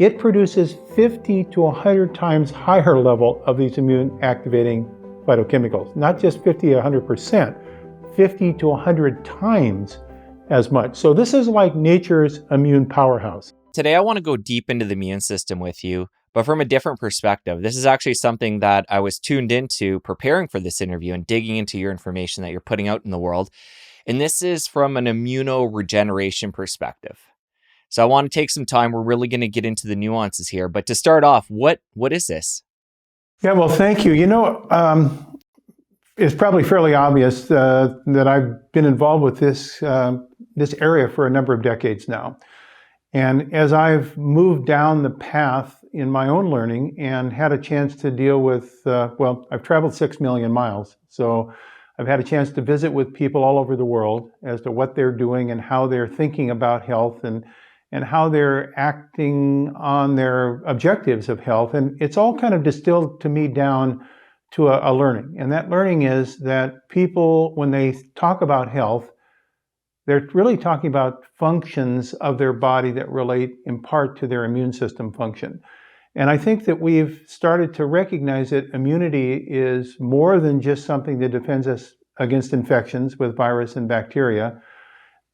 it produces 50 to 100 times higher level of these immune activating phytochemicals. Not just 50 to 100%, 50 to 100 times as much. So this is like nature's immune powerhouse. Today, I want to go deep into the immune system with you, but from a different perspective. This is actually something that I was tuned into preparing for this interview and digging into your information that you're putting out in the world. And this is from an immuno-regeneration perspective. So I want to take some time. We're really going to get into the nuances here. But to start off, what is this? Yeah, well, thank you. It's probably fairly obvious that I've been involved with this area for a number of decades now. And as I've moved down the path in my own learning and had a chance to deal with, I've traveled 6 million miles. So I've had a chance to visit with people all over the world as to what they're doing and how they're thinking about health and how they're acting on their objectives of health. And it's all kind of distilled to me down to a learning. And that learning is that people, when they talk about health, they're really talking about functions of their body that relate in part to their immune system function. And I think that we've started to recognize that immunity is more than just something that defends us against infections with virus and bacteria.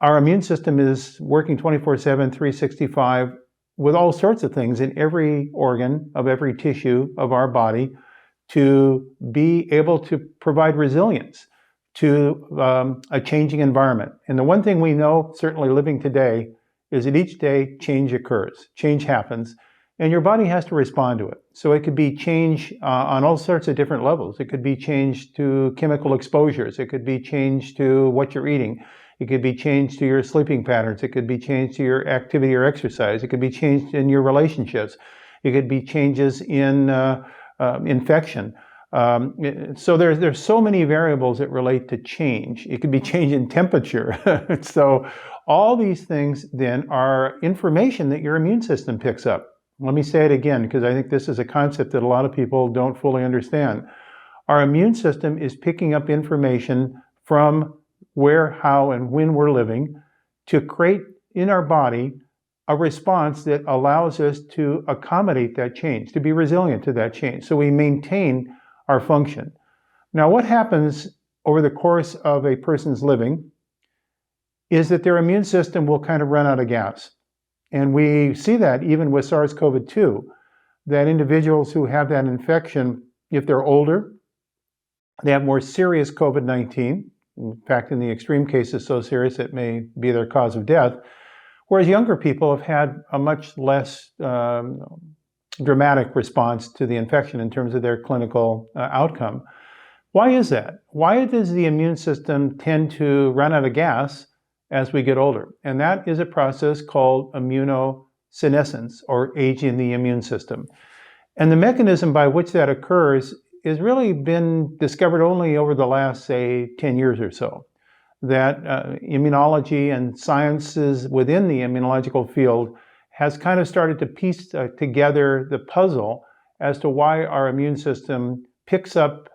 Our immune system is working 24/7, 365 with all sorts of things in every organ of every tissue of our body to be able to provide resilience to a changing environment. And the one thing we know, certainly living today, is that each day change occurs, change happens, and your body has to respond to it. So it could be change on all sorts of different levels. It could be change to chemical exposures. It could be change to what you're eating. It could be change to your sleeping patterns. It could be change to your activity or exercise. It could be change in your relationships. It could be changes in infection. So there's so many variables that relate to change. It could be change in temperature. So all these things then are information that your immune system picks up. Let me say it again, because I think this is a concept that a lot of people don't fully understand. Our immune system is picking up information from where, how, and when we're living to create in our body a response that allows us to accommodate that change, to be resilient to that change. So we maintain our function. Now, what happens over the course of a person's living is that their immune system will kind of run out of gas. And we see that even with SARS-CoV-2, that individuals who have that infection, if they're older, they have more serious COVID-19. In fact, in the extreme cases, so serious it may be their cause of death. Whereas younger people have had a much less dramatic response to the infection in terms of their clinical outcome. Why is that? Why does the immune system tend to run out of gas as we get older? And that is a process called immunosenescence, or aging the immune system. And the mechanism by which that occurs has really been discovered only over the last, say, 10 years or so. That immunology and sciences within the immunological field has kind of started to piece together the puzzle as to why our immune system picks up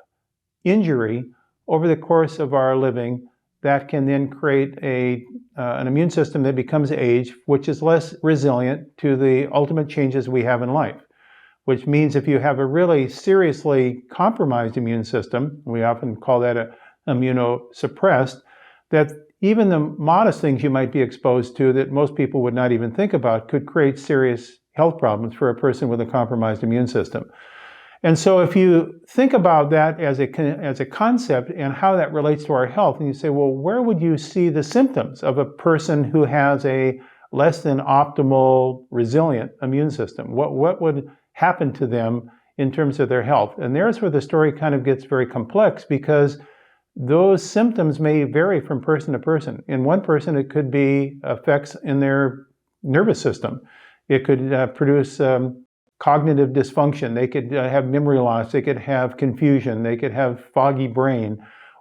injury over the course of our living that can then create an immune system that becomes aged, which is less resilient to the ultimate changes we have in life. Which means if you have a really seriously compromised immune system, we often call that immunosuppressed, that even the modest things you might be exposed to that most people would not even think about could create serious health problems for a person with a compromised immune system. And so if you think about that as a concept and how that relates to our health, and you say, well, where would you see the symptoms of a person who has a less than optimal resilient immune system? What would happen to them in terms of their health? And there's where the story kind of gets very complex, because those symptoms may vary from person to person. In one person, it could be effects in their nervous system. It could produce cognitive dysfunction. They could have memory loss. They could have confusion. They could have foggy brain.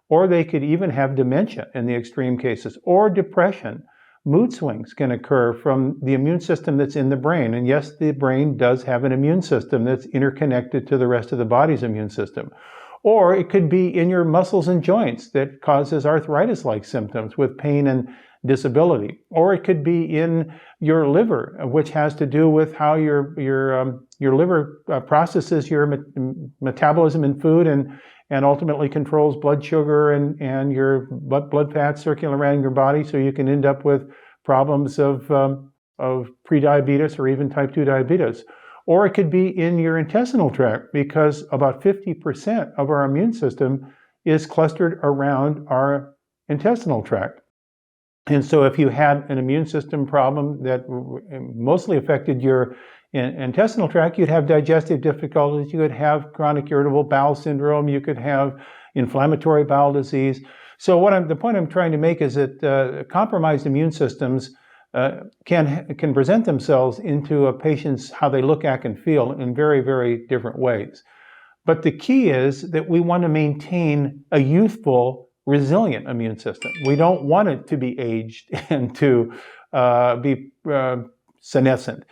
Or they could even have dementia in the extreme cases, or depression. Mood swings can occur from the immune system that's in the brain. And yes, the brain does have an immune system that's interconnected to the rest of the body's immune system. Or it could be in your muscles and joints that causes arthritis-like symptoms with pain and disability. Or it could be in your liver, which has to do with how your liver processes your metabolism in food and ultimately controls blood sugar and your blood fat circulating around your body, so you can end up with problems of prediabetes or even type 2 diabetes. Or it could be in your intestinal tract, because about 50% of our immune system is clustered around our intestinal tract. And so if you had an immune system problem that mostly affected your intestinal tract, you'd have digestive difficulties, you could have chronic irritable bowel syndrome, you could have inflammatory bowel disease. So the point I'm trying to make is that compromised immune systems can present themselves into a patient's how they look, act, and feel in very, very different ways. But the key is that we want to maintain a youthful, resilient immune system. We don't want it to be aged and to be senescent.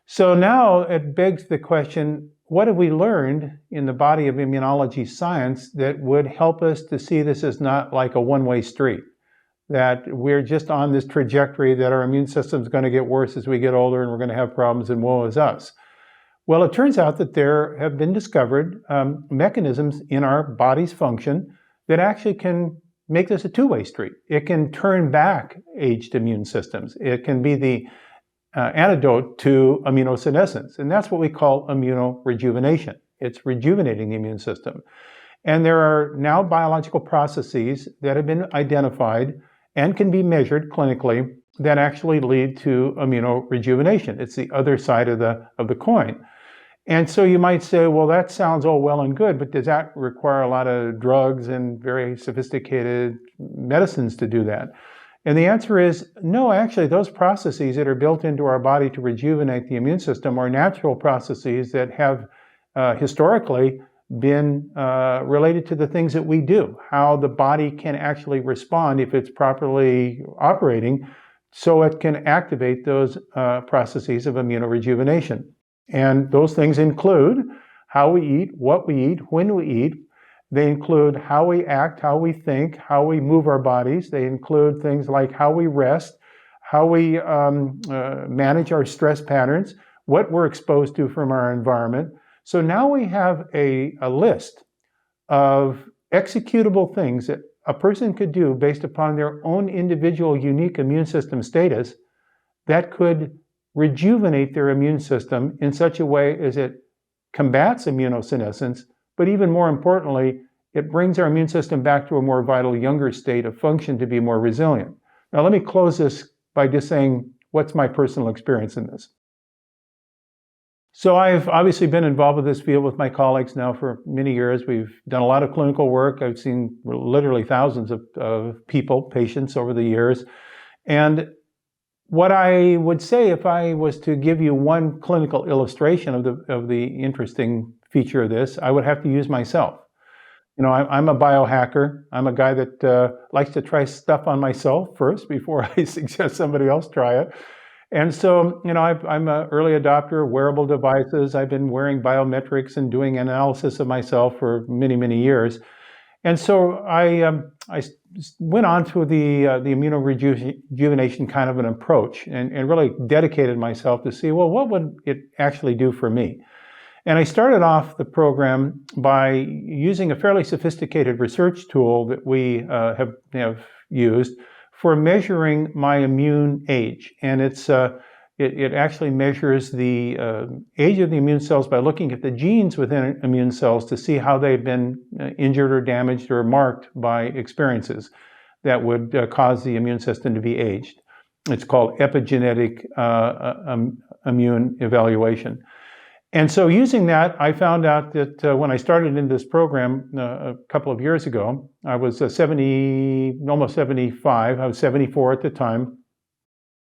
So now it begs the question, what have we learned in the body of immunology science that would help us to see this as not like a one-way street? That we're just on this trajectory that our immune system is going to get worse as we get older and we're going to have problems and woe is us. Well, it turns out that there have been discovered mechanisms in our body's function that actually can make this a two-way street. It can turn back aged immune systems. It can be the antidote to immunosenescence, and that's what we call immuno-rejuvenation. It's rejuvenating the immune system. And there are now biological processes that have been identified and can be measured clinically that actually lead to immuno-rejuvenation. It's the other side of the coin. And so you might say, well, that sounds all well and good, but does that require a lot of drugs and very sophisticated medicines to do that? And the answer is no. Actually, those processes that are built into our body to rejuvenate the immune system are natural processes that have historically been related to the things that we do, how the body can actually respond if it's properly operating, so it can activate those processes of immunorejuvenation. And those things include how we eat, what we eat, when we eat. They include how we act, how we think, how we move our bodies. They include things like how we rest, how we manage our stress patterns, what we're exposed to from our environment. So now we have a list of executable things that a person could do based upon their own individual unique immune system status that could rejuvenate their immune system in such a way as it combats immunosenescence, but even more importantly, it brings our immune system back to a more vital, younger state of function to be more resilient. Now, let me close this by just saying, what's my personal experience in this? So I've obviously been involved with this field with my colleagues now for many years. We've done a lot of clinical work. I've seen literally thousands of people, patients over the years. And what I would say, if I was to give you one clinical illustration of the interesting feature of this, I would have to use myself. You know, I'm a biohacker. I'm a guy that likes to try stuff on myself first before I suggest somebody else try it. And so, you know, I'm an early adopter of wearable devices. I've been wearing biometrics and doing analysis of myself for many, many years. And so I went on to the immuno-rejuvenation kind of an approach and really dedicated myself to see, well, what would it actually do for me? And I started off the program by using a fairly sophisticated research tool that we have used for measuring my immune age. And it actually measures the age of the immune cells by looking at the genes within immune cells to see how they've been injured or damaged or marked by experiences that would cause the immune system to be aged. It's called epigenetic immune evaluation. And so using that, I found out that when I started in this program a couple of years ago, I was almost 75. I was 74 at the time.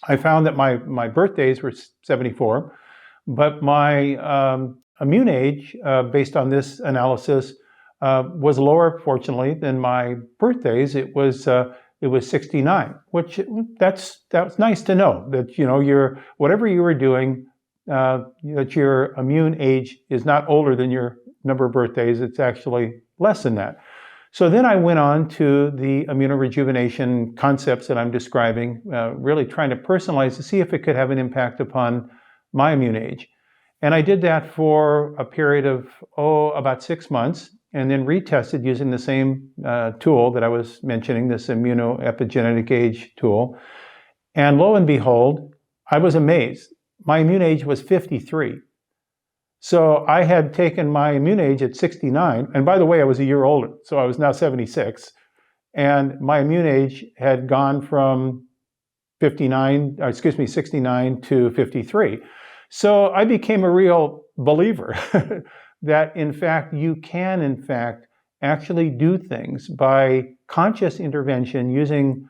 I found that my birthdays were 74, but my immune age, based on this analysis, was lower, fortunately, than my birthdays. It was 69, which that's nice to know that, you know, whatever you were doing, that your immune age is not older than your number of birthdays. It's actually less than that. So then I went on to the immuno-rejuvenation concepts that I'm describing, really trying to personalize to see if it could have an impact upon my immune age. And I did that for a period of, about 6 months, and then retested using the same tool that I was mentioning, this immuno-epigenetic age tool. And lo and behold, I was amazed. My immune age was 53. So I had taken my immune age at 69, and by the way, I was a year older, so I was now 76, and my immune age had gone from 69 to 53. So I became a real believer that in fact you can in fact actually do things by conscious intervention using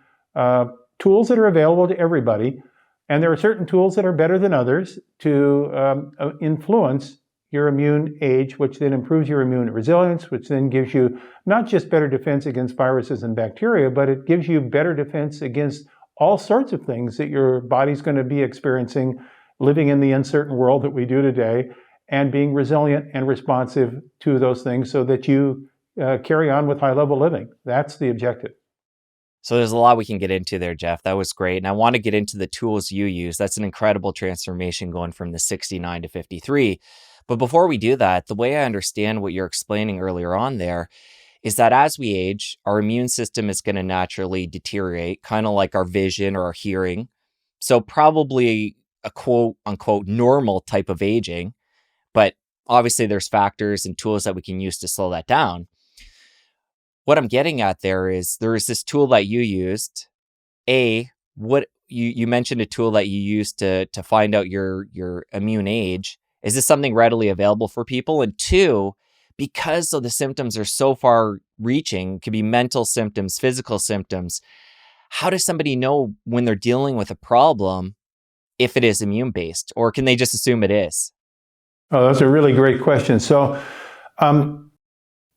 tools that are available to everybody. And there are certain tools that are better than others to influence your immune age, which then improves your immune resilience, which then gives you not just better defense against viruses and bacteria, but it gives you better defense against all sorts of things that your body's going to be experiencing living in the uncertain world that we do today, and being resilient and responsive to those things so that you carry on with high-level living. That's the objective. So there's a lot we can get into there, Jeff. That was great. And I want to get into the tools you use. That's an incredible transformation going from the 69 to 53. But before we do that, the way I understand what you're explaining earlier on there is that as we age, our immune system is going to naturally deteriorate, kind of like our vision or our hearing. So probably a quote unquote normal type of aging, but obviously there's factors and tools that we can use to slow that down. What I'm getting at there is this tool that you used. What you mentioned a tool that you used to find out your immune age. Is this something readily available for people? And two, because the symptoms are so far reaching, could be mental symptoms, physical symptoms, how does somebody know when they're dealing with a problem if it is immune based, or can they just assume it is? Oh, that's a really great question. So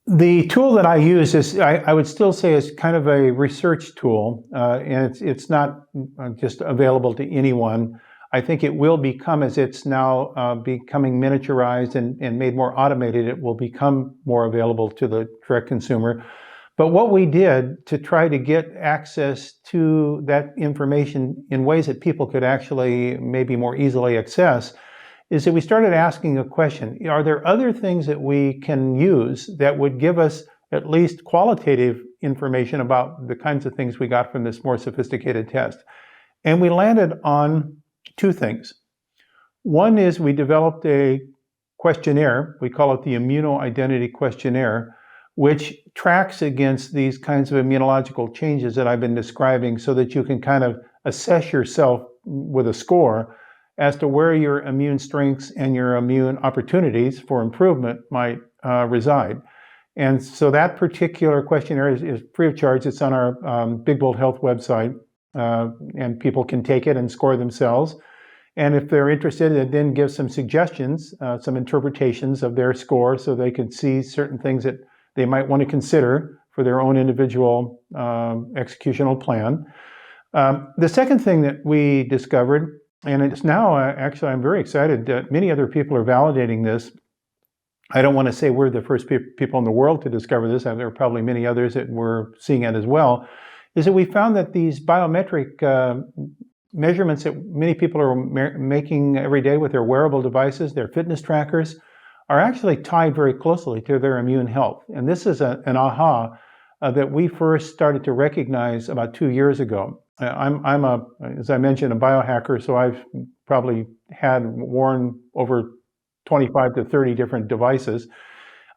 the tool that I use is, I would still say, is kind of a research tool, and it's not just available to anyone. I think it will become, as it's now becoming miniaturized and made more automated, it will become more available to the direct consumer. But what we did to try to get access to that information in ways that people could actually maybe more easily access is that we started asking a question. Are there other things that we can use that would give us at least qualitative information about the kinds of things we got from this more sophisticated test? And we landed on two things. One is we developed a questionnaire. We call it the Immuno-Identity questionnaire, which tracks against these kinds of immunological changes that I've been describing so that you can kind of assess yourself with a score as to where your immune strengths and your immune opportunities for improvement might reside. And so that particular questionnaire is free of charge. It's on our Big Bold Health website, and people can take it and score themselves. And if they're interested, it then gives some suggestions, some interpretations of their score so they can see certain things that they might want to consider for their own individual executional plan. The second thing that we discovered, and it's now, actually, I'm very excited that many other people are validating this. I don't want to say we're the first people in the world to discover this. There are probably many others that we're seeing it as well, is that we found that these biometric measurements that many people are making every day with their wearable devices, their fitness trackers, are actually tied very closely to their immune health. And this is an aha that we first started to recognize about 2 years ago. I'm as I mentioned, a biohacker, so I've probably worn over 25 to 30 different devices.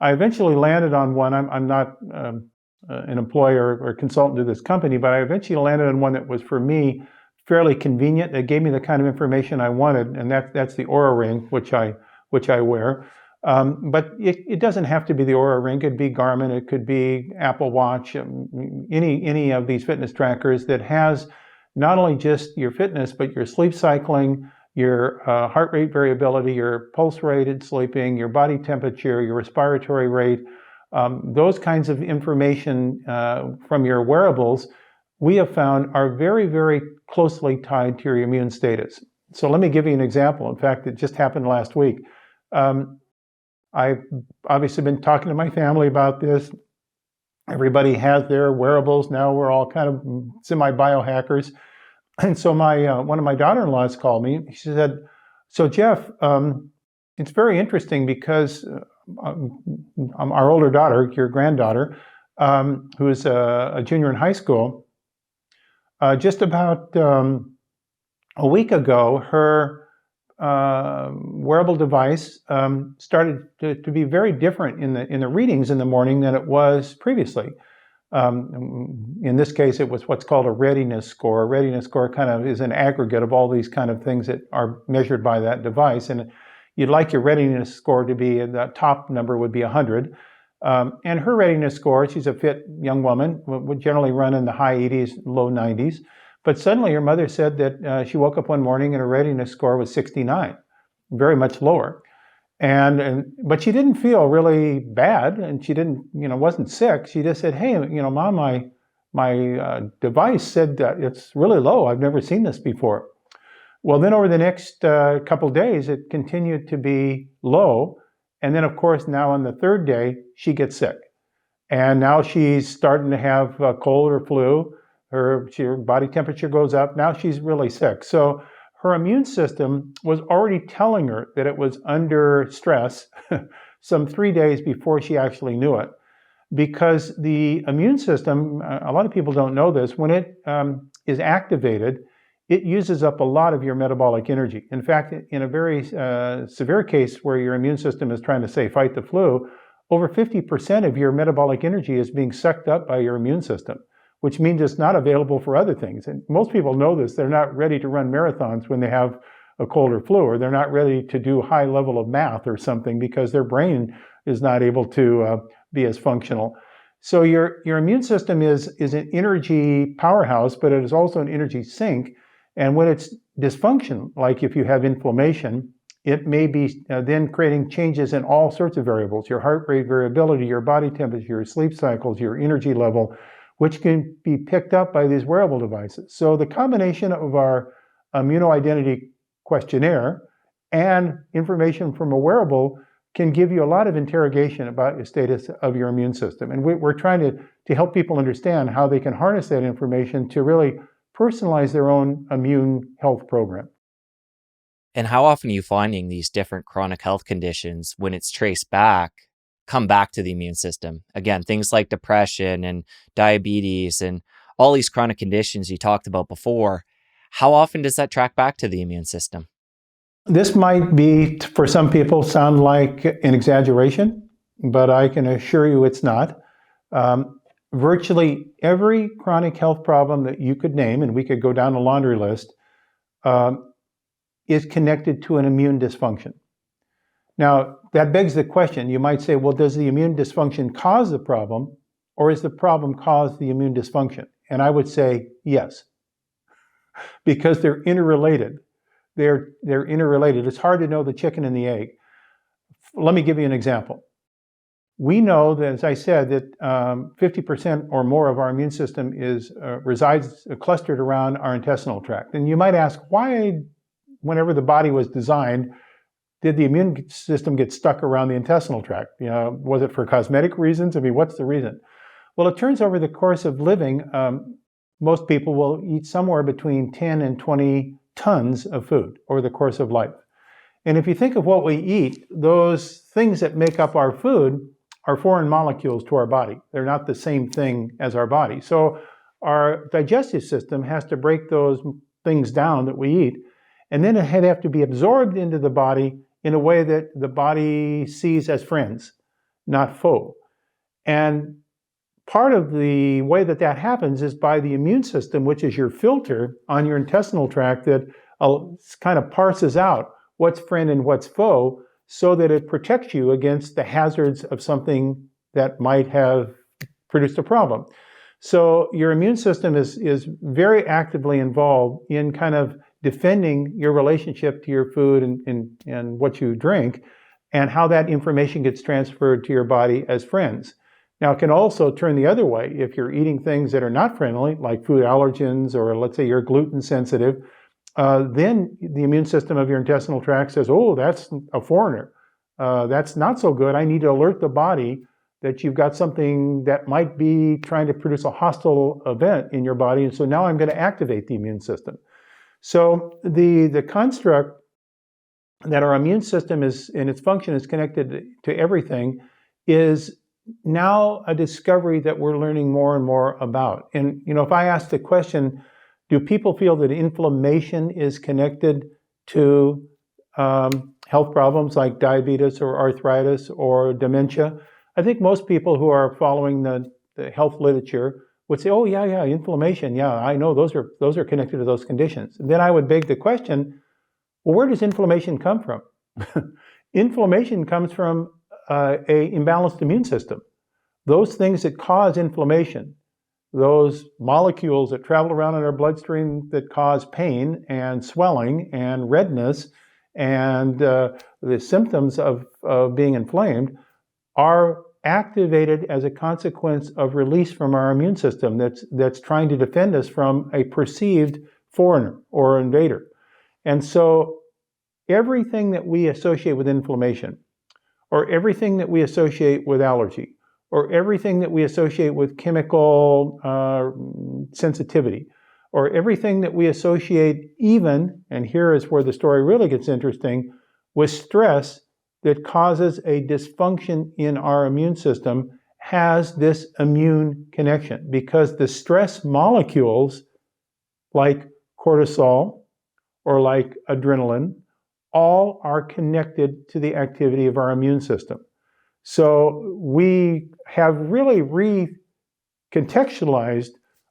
I eventually landed on one. I'm not an employee or consultant to this company, but I eventually landed on one that was, for me, fairly convenient. It gave me the kind of information I wanted, and that's the Oura Ring, which I wear. But it doesn't have to be the Oura Ring. It could be Garmin. It could be Apple Watch. Any of these fitness trackers that has not only just your fitness, but your sleep cycling, your heart rate variability, your pulse rated sleeping, your body temperature, your respiratory rate, those kinds of information from your wearables, we have found are very, very closely tied to your immune status. So let me give you an example. In fact, it just happened last week. I've obviously been talking to my family about this, Everybody has their wearables now. We're all kind of semi-biohackers. And so one of my daughter-in-laws called me. She said, "So Jeff, it's very interesting because our older daughter, your granddaughter, who is a junior in high school, just about a week ago, her wearable device started to be very different in the readings in the morning than it was previously. In this case, it was what's called a readiness score. A readiness score kind of is an aggregate of all these kind of things that are measured by that device. And you'd like your readiness score to be, the top number would be 100. And her readiness score, she's a fit young woman, would generally run in the high 80s, low 90s. But suddenly her mother said that she woke up one morning and her readiness score was 69, very much lower. But she didn't feel really bad, and she wasn't sick. She just said, "Hey, Mom, my device said that it's really low. I've never seen this before." Well, then over the next couple days, it continued to be low, and then of course now on the third day she gets sick, and now she's starting to have a cold or flu. Her body temperature goes up. Now she's really sick. So her immune system was already telling her that it was under stress some 3 days before she actually knew it. Because the immune system, a lot of people don't know this, when it is activated, it uses up a lot of your metabolic energy. In fact, in a very severe case where your immune system is trying to, say, fight the flu, over 50% of your metabolic energy is being sucked up by your immune system, which means it's not available for other things. And most people know this. They're not ready to run marathons when they have a cold or flu, or they're not ready to do high level of math or something because their brain is not able to be as functional. So your immune system is an energy powerhouse, but it is also an energy sink. And when it's dysfunction, like if you have inflammation, it may be then creating changes in all sorts of variables, your heart rate variability, your body temperature, your sleep cycles, your energy level, which can be picked up by these wearable devices. So the combination of our Immuno-Identity questionnaire and information from a wearable can give you a lot of interrogation about your status of your immune system. And we're trying to help people understand how they can harness that information to really personalize their own immune health program. And how often are you finding these different chronic health conditions, when it's traced back, come back to the immune system? Again, things like depression and diabetes and all these chronic conditions you talked about before. How often does that track back to the immune system? This might be, for some people, sound like an exaggeration, but I can assure you it's not. Virtually every chronic health problem that you could name, and we could go down a laundry list, is connected to an immune dysfunction. Now, that begs the question. You might say, well, does the immune dysfunction cause the problem, or is the problem caused the immune dysfunction? And I would say yes, because they're interrelated. They're interrelated. It's hard to know the chicken and the egg. Let me give you an example. We know that, as I said, that 50% or more of our immune system resides clustered around our intestinal tract. And you might ask, why, whenever the body was designed, did the immune system get stuck around the intestinal tract? Was it for cosmetic reasons? I mean, what's the reason? Well, it turns over the course of living, most people will eat somewhere between 10 and 20 tons of food over the course of life. And if you think of what we eat, those things that make up our food are foreign molecules to our body. They're not the same thing as our body. So our digestive system has to break those things down that we eat, and then it have to be absorbed into the body in a way that the body sees as friends, not foe. And part of the way that happens is by the immune system, which is your filter on your intestinal tract that kind of parses out what's friend and what's foe, so that it protects you against the hazards of something that might have produced a problem. So your immune system is very actively involved in kind of defending your relationship to your food and what you drink, and how that information gets transferred to your body as friends. Now, it can also turn the other way. If you're eating things that are not friendly, like food allergens, or let's say you're gluten sensitive, then the immune system of your intestinal tract says, oh, that's a foreigner. That's not so good. I need to alert the body that you've got something that might be trying to produce a hostile event in your body, and so now I'm going to activate the immune system. So the construct that our immune system is and its function is connected to everything is now a discovery that we're learning more and more about. And if I ask the question, do people feel that inflammation is connected to health problems like diabetes or arthritis or dementia? I think most people who are following the health literature would say, oh, yeah, inflammation. Yeah, I know those are connected to those conditions. And then I would beg the question, well, where does inflammation come from? Inflammation comes from an imbalanced immune system. Those things that cause inflammation, those molecules that travel around in our bloodstream that cause pain and swelling and redness and the symptoms of being inflamed, are activated as a consequence of release from our immune system that's trying to defend us from a perceived foreigner or invader. And so everything that we associate with inflammation, or everything that we associate with allergy, or everything that we associate with chemical sensitivity, or everything that we associate even, and here is where the story really gets interesting, with stress that causes a dysfunction in our immune system, has this immune connection, because the stress molecules like cortisol or like adrenaline all are connected to the activity of our immune system. So we have really recontextualized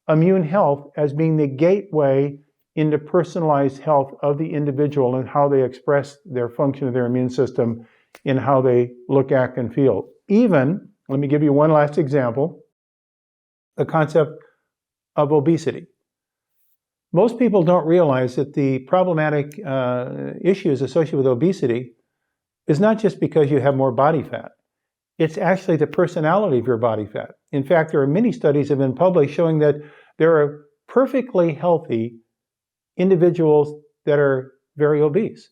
immune health as being the gateway into personalized health of the individual and how they express their function of their immune system in how they look, act, and feel. Even, let me give you one last example, the concept of obesity. Most people don't realize that the problematic issues associated with obesity is not just because you have more body fat. It's actually the personality of your body fat. In fact, there are many studies that have been published showing that there are perfectly healthy individuals that are very obese.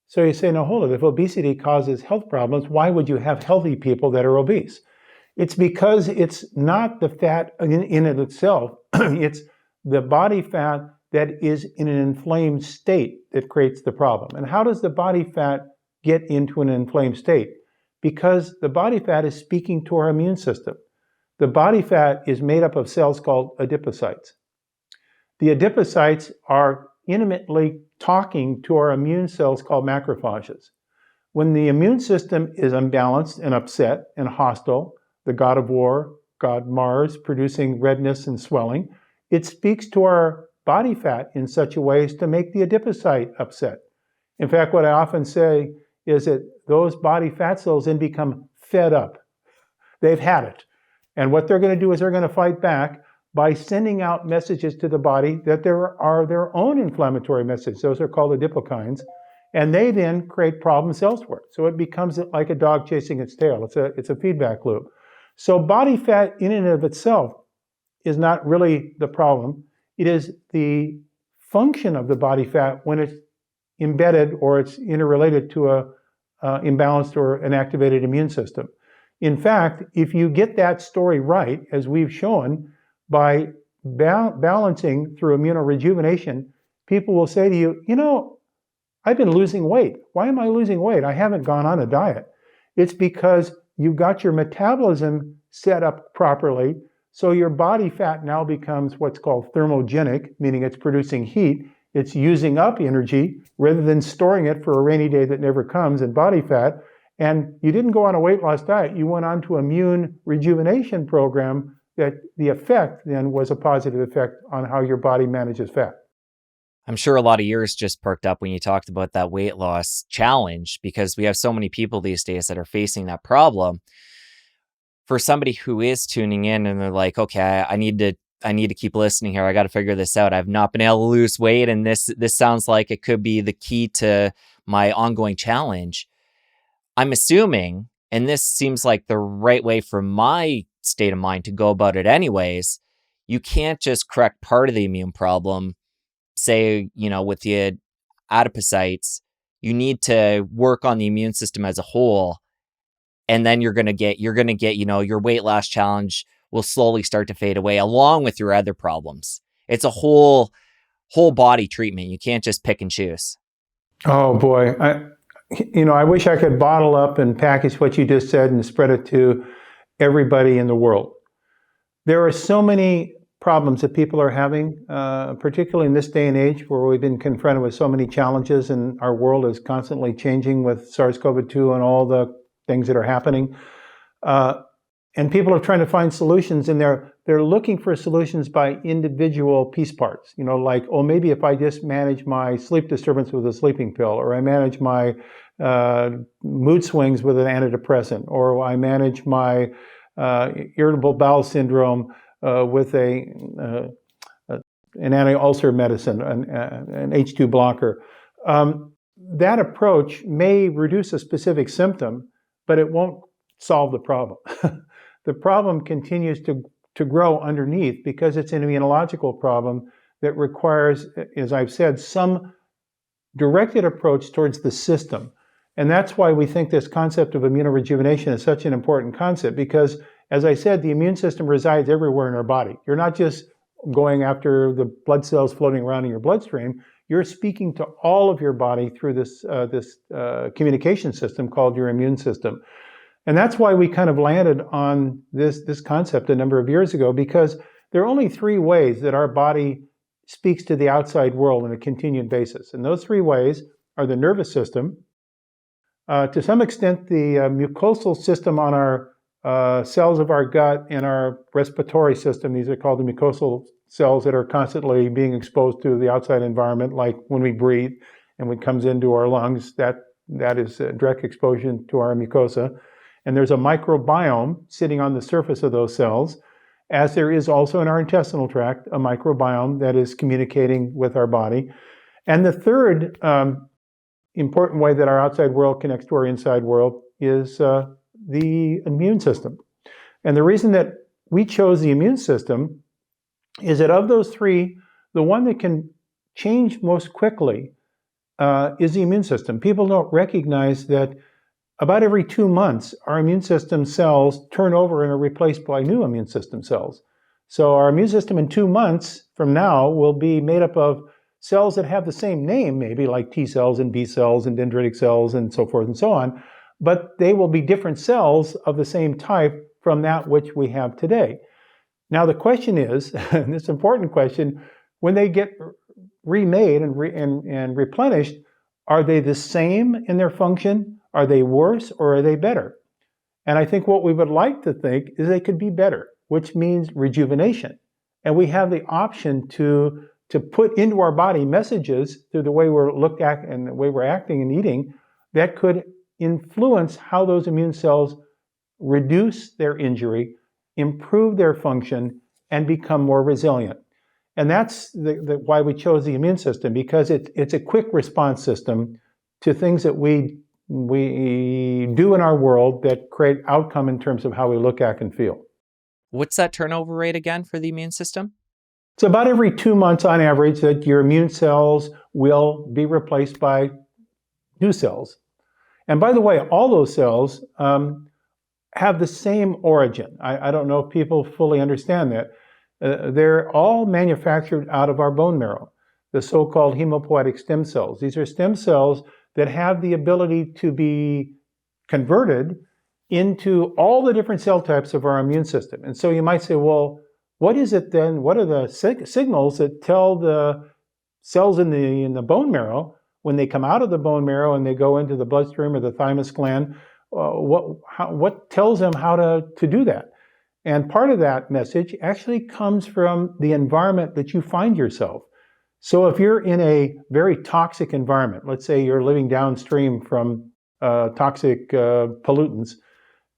So you say, no, hold it. If obesity causes health problems, why would you have healthy people that are obese? It's because it's not the fat in it itself. It's the body fat that is in an inflamed state that creates the problem. And how does the body fat get into an inflamed state? Because the body fat is speaking to our immune system. The body fat is made up of cells called adipocytes. The adipocytes are intimately talking to our immune cells called macrophages. When the immune system is unbalanced and upset and hostile, the god of war, god Mars, producing redness and swelling, it speaks to our body fat in such a way as to make the adipocyte upset. In fact, what I often say is that those body fat cells then become fed up. They've had it. And what they're going to do is they're going to fight back by sending out messages to the body that there are their own inflammatory messages. Those are called adipokines. And they then create problems elsewhere. So it becomes like a dog chasing its tail. It's a feedback loop. So body fat in and of itself is not really the problem. It is the function of the body fat when it's embedded or it's interrelated to a imbalanced or an activated immune system. In fact, if you get that story right, as we've shown, by balancing through immuno-rejuvenation, people will say to you, I've been losing weight. Why am I losing weight? I haven't gone on a diet. It's because you've got your metabolism set up properly, so your body fat now becomes what's called thermogenic, meaning it's producing heat. It's using up energy rather than storing it for a rainy day that never comes in body fat. And you didn't go on a weight loss diet. You went on to immune rejuvenation program that the effect then was a positive effect on how your body manages fat. I'm sure a lot of ears just perked up when you talked about that weight loss challenge, because we have so many people these days that are facing that problem. For somebody who is tuning in and they're like, okay, I need to keep listening here. I got to figure this out. I've not been able to lose weight, and this sounds like it could be the key to my ongoing challenge. I'm assuming, and this seems like the right way for my state of mind to go about it anyways, you can't just correct part of the immune problem, say, with the adipocytes. You need to work on the immune system as a whole and then you're gonna get your weight loss challenge will slowly start to fade away along with your other problems. It's a whole body treatment. You can't just pick and choose. Oh boy, I wish I could bottle up and package what you just said and spread it to everybody in the world. There are so many problems that people are having, particularly in this day and age where we've been confronted with so many challenges and our world is constantly changing with SARS-CoV-2 and all the things that are happening. And people are trying to find solutions, and they're looking for solutions by individual piece parts. Like, maybe if I just manage my sleep disturbance with a sleeping pill, or I manage my mood swings with an antidepressant, or I manage my irritable bowel syndrome with an anti-ulcer medicine, an H2 blocker. That approach may reduce a specific symptom, but it won't solve the problem. The problem continues to grow underneath because it's an immunological problem that requires, as I've said, some directed approach towards the system. And that's why we think this concept of immuno-rejuvenation is such an important concept, because, as I said, the immune system resides everywhere in our body. You're not just going after the blood cells floating around in your bloodstream. You're speaking to all of your body through this communication system called your immune system. And that's why we kind of landed on this concept a number of years ago, because there are only three ways that our body speaks to the outside world on a continued basis. And those three ways are the nervous system, to some extent the mucosal system on our cells of our gut, and our respiratory system. These are called the mucosal cells that are constantly being exposed to the outside environment, like when we breathe and when it comes into our lungs, that is direct exposure to our mucosa. And there's a microbiome sitting on the surface of those cells, as there is also in our intestinal tract, a microbiome that is communicating with our body. And the third important way that our outside world connects to our inside world is the immune system. And the reason that we chose the immune system is that of those three, the one that can change most quickly is the immune system. People don't recognize that about every 2 months, our immune system cells turn over and are replaced by new immune system cells. So our immune system in 2 months from now will be made up of cells that have the same name, maybe like T cells and B cells and dendritic cells and so forth and so on, but they will be different cells of the same type from that which we have today. Now the question is, and this important question, when they get remade and replenished, are they the same in their function? Are they worse, or are they better? And I think what we would like to think is they could be better, which means rejuvenation. And we have the option to put into our body messages through the way we're looked at and the way we're acting and eating that could influence how those immune cells reduce their injury, improve their function, and become more resilient. And that's why we chose the immune system, because it's a quick response system to things that we do in our world that create outcome in terms of how we look, act, and feel. What's that turnover rate again for the immune system? It's about every 2 months on average that your immune cells will be replaced by new cells. And by the way, all those cells have the same origin. I don't know if people fully understand that. They're all manufactured out of our bone marrow, the so-called hematopoietic stem cells. These are stem cells that have the ability to be converted into all the different cell types of our immune system. And so you might say, well, what is it then? What are the signals that tell the cells in the bone marrow, when they come out of the bone marrow and they go into the bloodstream or the thymus gland, what tells them how to do that? And part of that message actually comes from the environment that you find yourself. So if you're in a very toxic environment, let's say you're living downstream from toxic pollutants,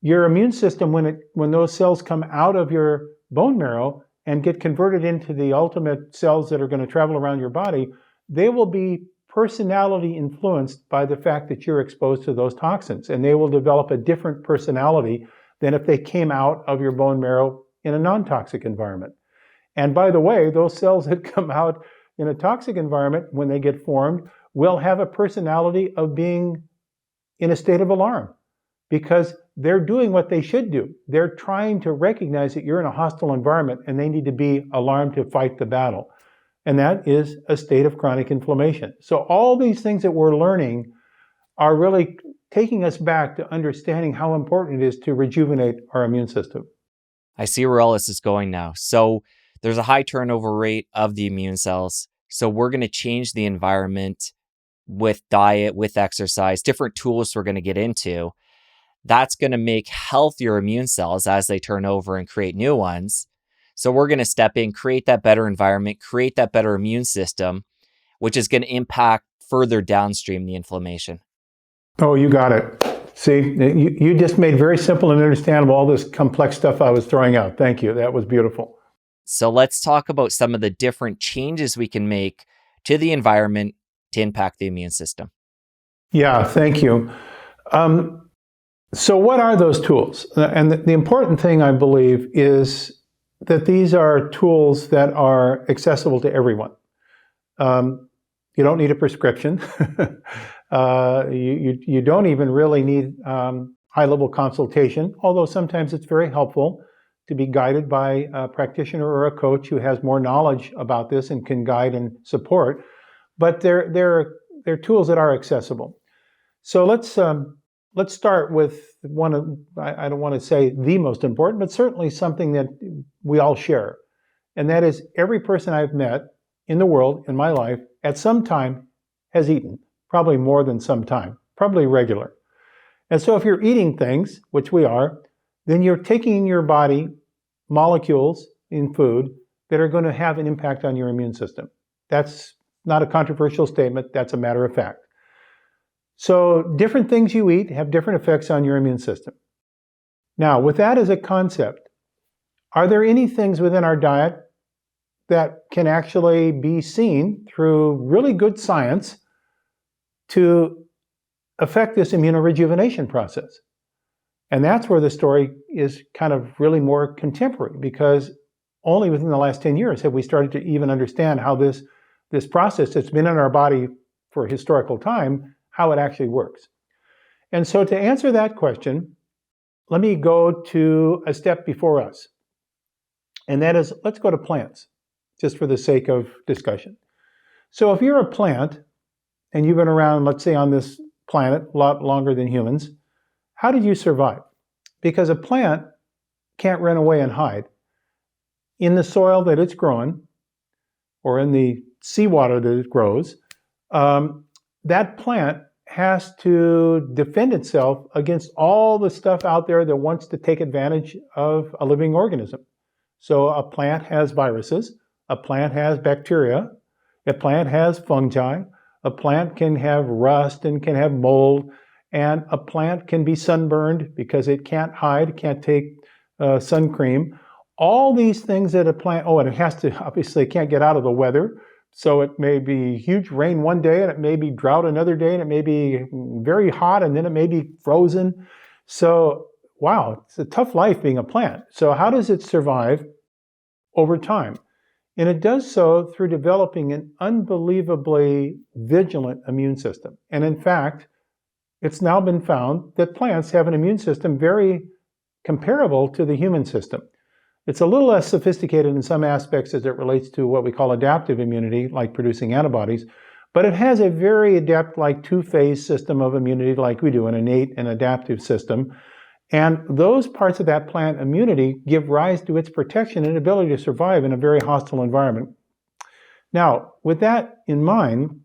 your immune system, when those cells come out of your bone marrow and get converted into the ultimate cells that are going to travel around your body, they will be personality influenced by the fact that you're exposed to those toxins, and they will develop a different personality than if they came out of your bone marrow in a non-toxic environment. And by the way, those cells that come out in a toxic environment, when they get formed, will have a personality of being in a state of alarm. because they're doing what they should do. They're trying to recognize that you're in a hostile environment and they need to be alarmed to fight the battle. And that is a state of chronic inflammation. So all these things that we're learning are really taking us back to understanding how important it is to rejuvenate our immune system. I see where all this is going now. So there's a high turnover rate of the immune cells. So we're going to change the environment with diet, with exercise, different tools we're going to get into. That's going to make healthier immune cells as they turn over and create new ones. So we're going to step in, create that better environment, create that better immune system, which is going to impact further downstream the inflammation. Oh, you got it. See, you just made very simple and understandable all this complex stuff I was throwing out. Thank you. That was beautiful. So let's talk about some of the different changes we can make to the environment to impact the immune system. Yeah, thank you. So what are those tools? And the important thing, I believe, is that these are tools that are accessible to everyone. You don't need a prescription. You don't even really need high-level consultation, although sometimes it's very helpful to be guided by a practitioner or a coach who has more knowledge about this and can guide and support. But they're tools that are accessible. So let's start with one of, I don't want to say the most important, but certainly something that we all share. And that is every person I've met in the world, in my life, at some time has eaten, probably more than some time, probably regular. And so if you're eating things, which we are, then you're taking in your body molecules in food that are going to have an impact on your immune system. That's not a controversial statement, that's a matter of fact. So different things you eat have different effects on your immune system. Now, with that as a concept, are there any things within our diet that can actually be seen through really good science to affect this immuno-rejuvenation process? And that's where the story is kind of really more contemporary, because only within the last 10 years have we started to even understand how this process that's been in our body for historical time, how it actually works. And so to answer that question, let me go to a step before us. And that is, let's go to plants, just for the sake of discussion. So if you're a plant and you've been around, let's say on this planet a lot longer than humans, how did you survive? Because a plant can't run away and hide. In the soil that it's growing, or in the seawater that it grows, that plant has to defend itself against all the stuff out there that wants to take advantage of a living organism. So a plant has viruses, a plant has bacteria, a plant has fungi, a plant can have rust and can have mold, and a plant can be sunburned because it can't hide, can't take sun cream. All these things that a plant, and it has to, obviously, it can't get out of the weather. So it may be huge rain one day, and it may be drought another day, and it may be very hot, and then it may be frozen. So, wow, it's a tough life being a plant. So how does it survive over time? And it does so through developing an unbelievably vigilant immune system. And in fact, it's now been found that plants have an immune system very comparable to the human system. It's a little less sophisticated in some aspects as it relates to what we call adaptive immunity, like producing antibodies, but it has a very adept, like two-phase system of immunity like we do, an innate and adaptive system. And those parts of that plant immunity give rise to its protection and ability to survive in a very hostile environment. Now, with that in mind,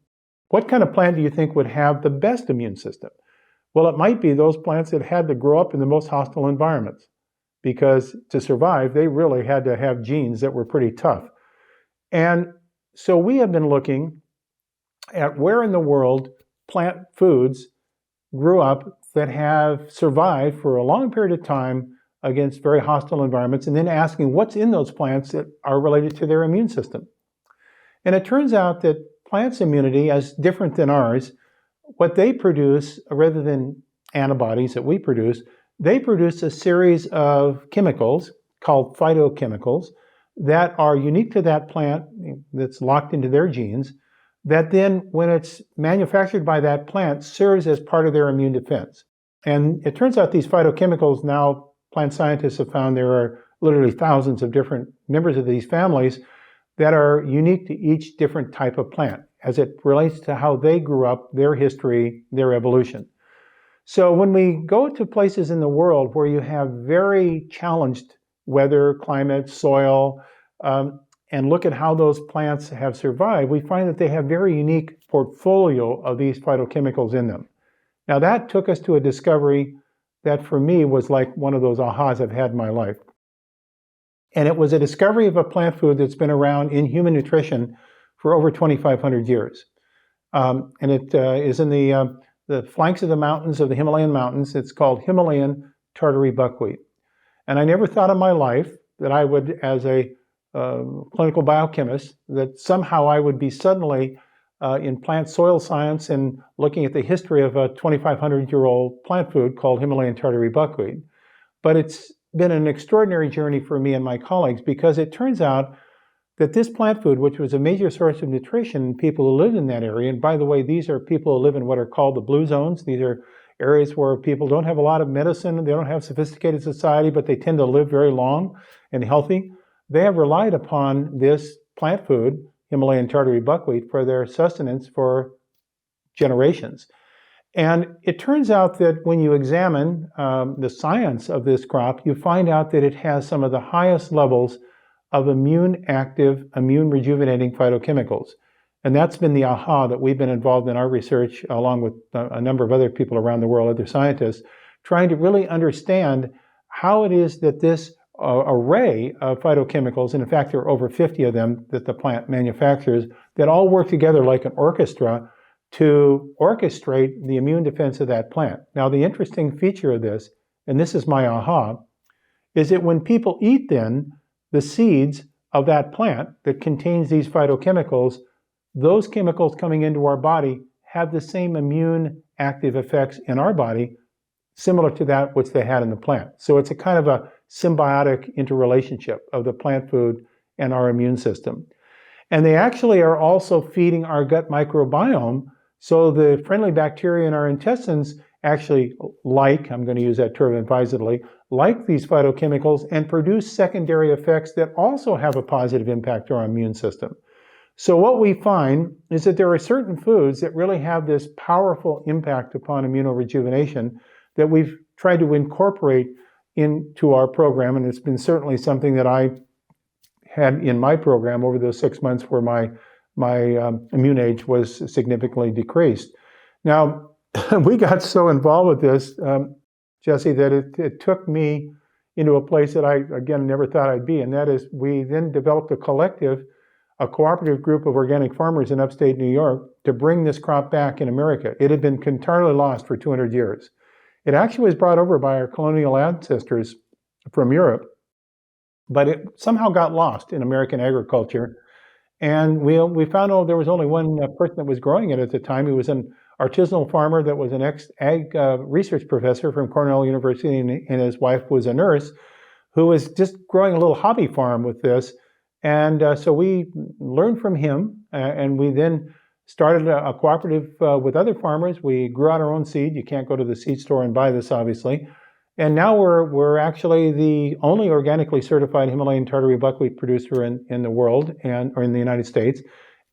what kind of plant do you think would have the best immune system? Well, it might be those plants that had to grow up in the most hostile environments, because to survive, they really had to have genes that were pretty tough. And so we have been looking at where in the world plant foods grew up that have survived for a long period of time against very hostile environments, and then asking what's in those plants that are related to their immune system. And it turns out that plants' immunity is different than ours. What they produce, rather than antibodies that we produce, they produce a series of chemicals called phytochemicals that are unique to that plant, that's locked into their genes, that then, when it's manufactured by that plant, serves as part of their immune defense. And it turns out these phytochemicals, now plant scientists have found there are literally thousands of different members of these families that are unique to each different type of plant as it relates to how they grew up, their history, their evolution. So when we go to places in the world where you have very challenged weather, climate, soil, and look at how those plants have survived, we find that they have very unique portfolio of these phytochemicals in them. Now that took us to a discovery that for me was like one of those ahas I've had in my life. And it was a discovery of a plant food that's been around in human nutrition for over 2,500 years. And it is in the flanks of the mountains of the Himalayan mountains. It's called Himalayan tartary buckwheat. And I never thought in my life that I would, as a clinical biochemist, that somehow I would be suddenly in plant soil science and looking at the history of a 2,500-year-old plant food called Himalayan tartary buckwheat. But it's been an extraordinary journey for me and my colleagues because it turns out that this plant food, which was a major source of nutrition in people who live in that area, and by the way, these are people who live in what are called the blue zones. These are areas where people don't have a lot of medicine, they don't have sophisticated society, but they tend to live very long and healthy. They have relied upon this plant food, Himalayan tartary buckwheat, for their sustenance for generations. And it turns out that when you examine the science of this crop, you find out that it has some of the highest levels of immune-active, immune-rejuvenating phytochemicals. And that's been the aha that we've been involved in our research, along with a number of other people around the world, other scientists, trying to really understand how it is that this array of phytochemicals, and in fact there are over 50 of them that the plant manufactures, that all work together like an orchestra to orchestrate the immune defense of that plant. Now the interesting feature of this, and this is my aha, is that when people eat then the seeds of that plant that contains these phytochemicals, those chemicals coming into our body have the same immune active effects in our body similar to that which they had in the plant. So it's a kind of a symbiotic interrelationship of the plant food and our immune system. And they actually are also feeding our gut microbiome, so the friendly bacteria in our intestines actually like, I'm going to use that term advisedly, like these phytochemicals and produce secondary effects that also have a positive impact on our immune system. So what we find is that there are certain foods that really have this powerful impact upon immunorejuvenation that we've tried to incorporate into our program, and it's been certainly something that I had in my program over those 6 months where my immune age was significantly decreased. Now, we got so involved with this, Jesse, that it took me into a place that I, again, never thought I'd be, and that is we then developed a cooperative group of organic farmers in upstate New York to bring this crop back in America. It had been entirely lost for 200 years. It actually was brought over by our colonial ancestors from Europe, but it somehow got lost in American agriculture. And we found out there was only one person that was growing it at the time. He was an artisanal farmer that was an ex-ag research professor from Cornell University, and his wife was a nurse who was just growing a little hobby farm with this. And so we learned from him, and we then started a cooperative with other farmers. We grew out our own seed. You can't go to the seed store and buy this, obviously. And now we're actually the only organically certified Himalayan tartary buckwheat producer in the world or in the United States,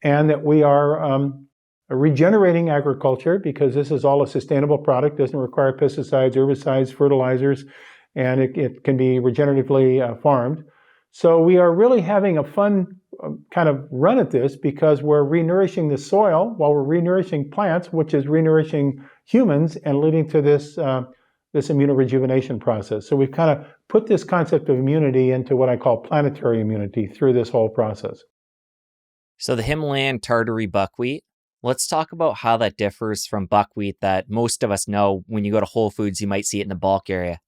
and that we are regenerating agriculture because this is all a sustainable product, doesn't require pesticides, herbicides, fertilizers, and it can be regeneratively farmed. So we are really having a fun kind of run at this because we're renourishing the soil while we're renourishing plants, which is renourishing humans and leading to this immuno-rejuvenation process. So we've kind of put this concept of immunity into what I call planetary immunity through this whole process. So the Himalayan tartary buckwheat, let's talk about how that differs from buckwheat that most of us know. When you go to Whole Foods, you might see it in the bulk area.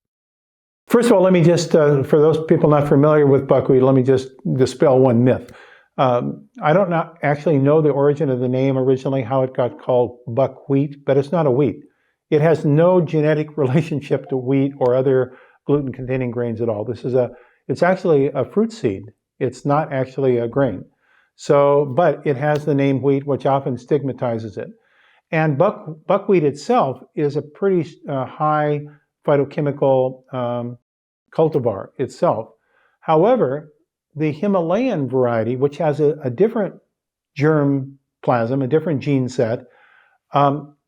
First of all, let me just, for those people not familiar with buckwheat, let me just dispel one myth. I don't actually know the origin of the name originally, how it got called buckwheat, but it's not a wheat. It has no genetic relationship to wheat or other gluten-containing grains at all. It's actually a fruit seed. It's not actually a grain. So, but it has the name wheat, which often stigmatizes it. And buckwheat itself is a pretty high phytochemical cultivar itself. However, the Himalayan variety, which has a different germ plasm, a different gene set,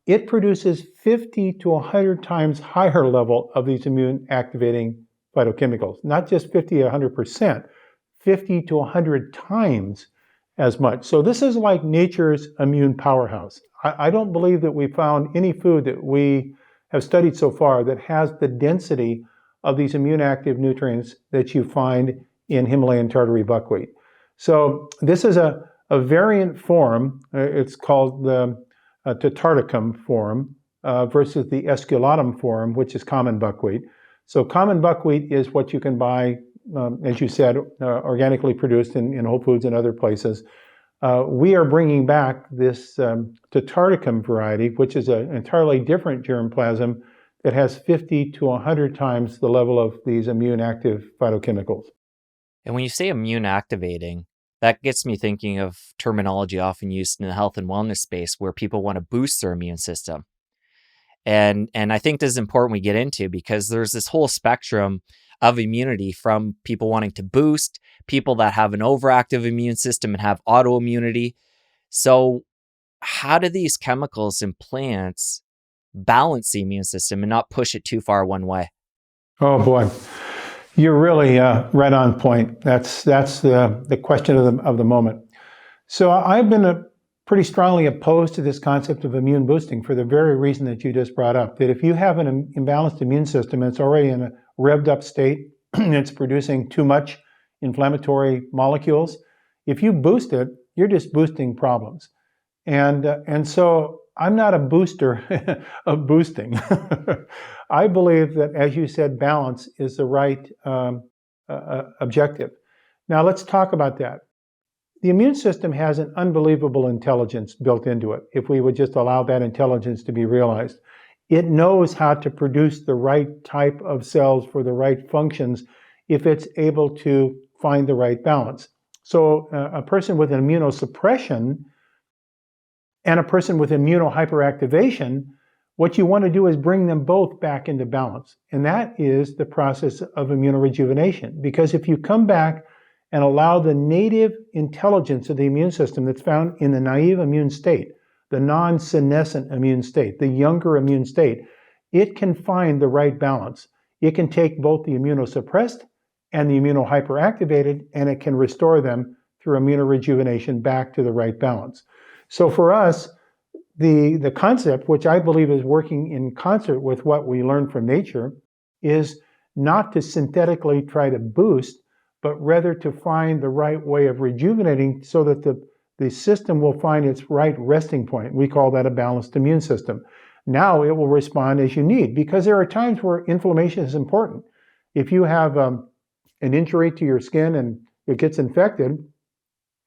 it produces 50 to 100 times higher level of these immune activating phytochemicals. Not just 50 to 100%, 50 to 100 times as much. So this is like nature's immune powerhouse. I don't believe that we found any food that we have studied so far that has the density of these immune active nutrients that you find in Himalayan tartary buckwheat. So this is a variant form. It's called the Tatarticum form versus the Esculatum form, which is common buckwheat. So common buckwheat is what you can buy, as you said, organically produced in Whole Foods and other places. We are bringing back this Tatarticum variety, which is an entirely different germplasm that has 50 to 100 times the level of these immune active phytochemicals. And when you say immune activating, that gets me thinking of terminology often used in the health and wellness space where people want to boost their immune system. And I think this is important we get into because there's this whole spectrum of immunity from people wanting to boost, people that have an overactive immune system and have autoimmunity. So how do these chemicals in plants balance the immune system and not push it too far one way? Oh boy, you're really right on point. That's the question of the moment. So I've been pretty strongly opposed to this concept of immune boosting for the very reason that you just brought up, that if you have an imbalanced immune system, it's already in a revved up state, it's producing too much inflammatory molecules. If you boost it, you're just boosting problems. And so I'm not a booster of boosting. I believe that, as you said, balance is the right objective. Now let's talk about that. The immune system has an unbelievable intelligence built into it, if we would just allow that intelligence to be realized. It knows how to produce the right type of cells for the right functions if it's able to find the right balance. So a person with an immunosuppression and a person with immunohyperactivation, what you want to do is bring them both back into balance. And that is the process of immuno-rejuvenation. Because if you come back and allow the native intelligence of the immune system that's found in the naive immune state, the non-senescent immune state, the younger immune state, it can find the right balance. It can take both the immunosuppressed and the immunohyperactivated, and it can restore them through immunorejuvenation back to the right balance. So for us, the concept, which I believe is working in concert with what we learn from nature, is not to synthetically try to boost, but rather to find the right way of rejuvenating so that the system will find its right resting point. We call that a balanced immune system. Now it will respond as you need, because there are times where inflammation is important. If you have an injury to your skin and it gets infected,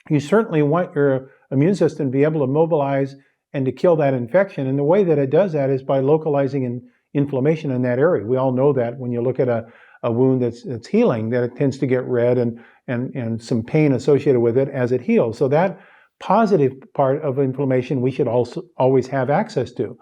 you certainly want your immune system to be able to mobilize and to kill that infection. And the way that it does that is by localizing inflammation in that area. We all know that when you look at a wound that's healing, that it tends to get red and some pain associated with it as it heals. So that positive part of inflammation we should also always have access to.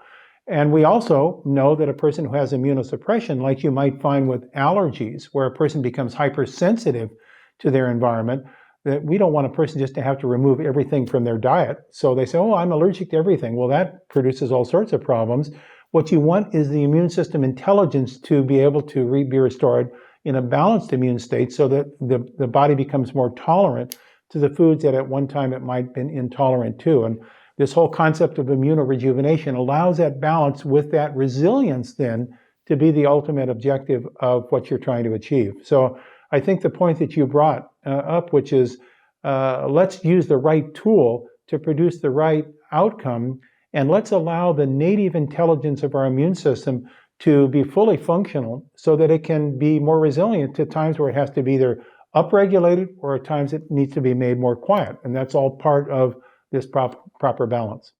And we also know that a person who has immunosuppression, like you might find with allergies, where a person becomes hypersensitive to their environment, that we don't want a person just to have to remove everything from their diet. So they say, oh, I'm allergic to everything. Well, that produces all sorts of problems. What you want is the immune system intelligence to be able to be restored in a balanced immune state so that the body becomes more tolerant to the foods that at one time it might have been intolerant to. And this whole concept of immuno-rejuvenation allows that balance with that resilience then to be the ultimate objective of what you're trying to achieve. So I think the point that you brought up, which is let's use the right tool to produce the right outcome, and let's allow the native intelligence of our immune system to be fully functional so that it can be more resilient to times where it has to be either upregulated or at times it needs to be made more quiet. And that's all part of this proper balance.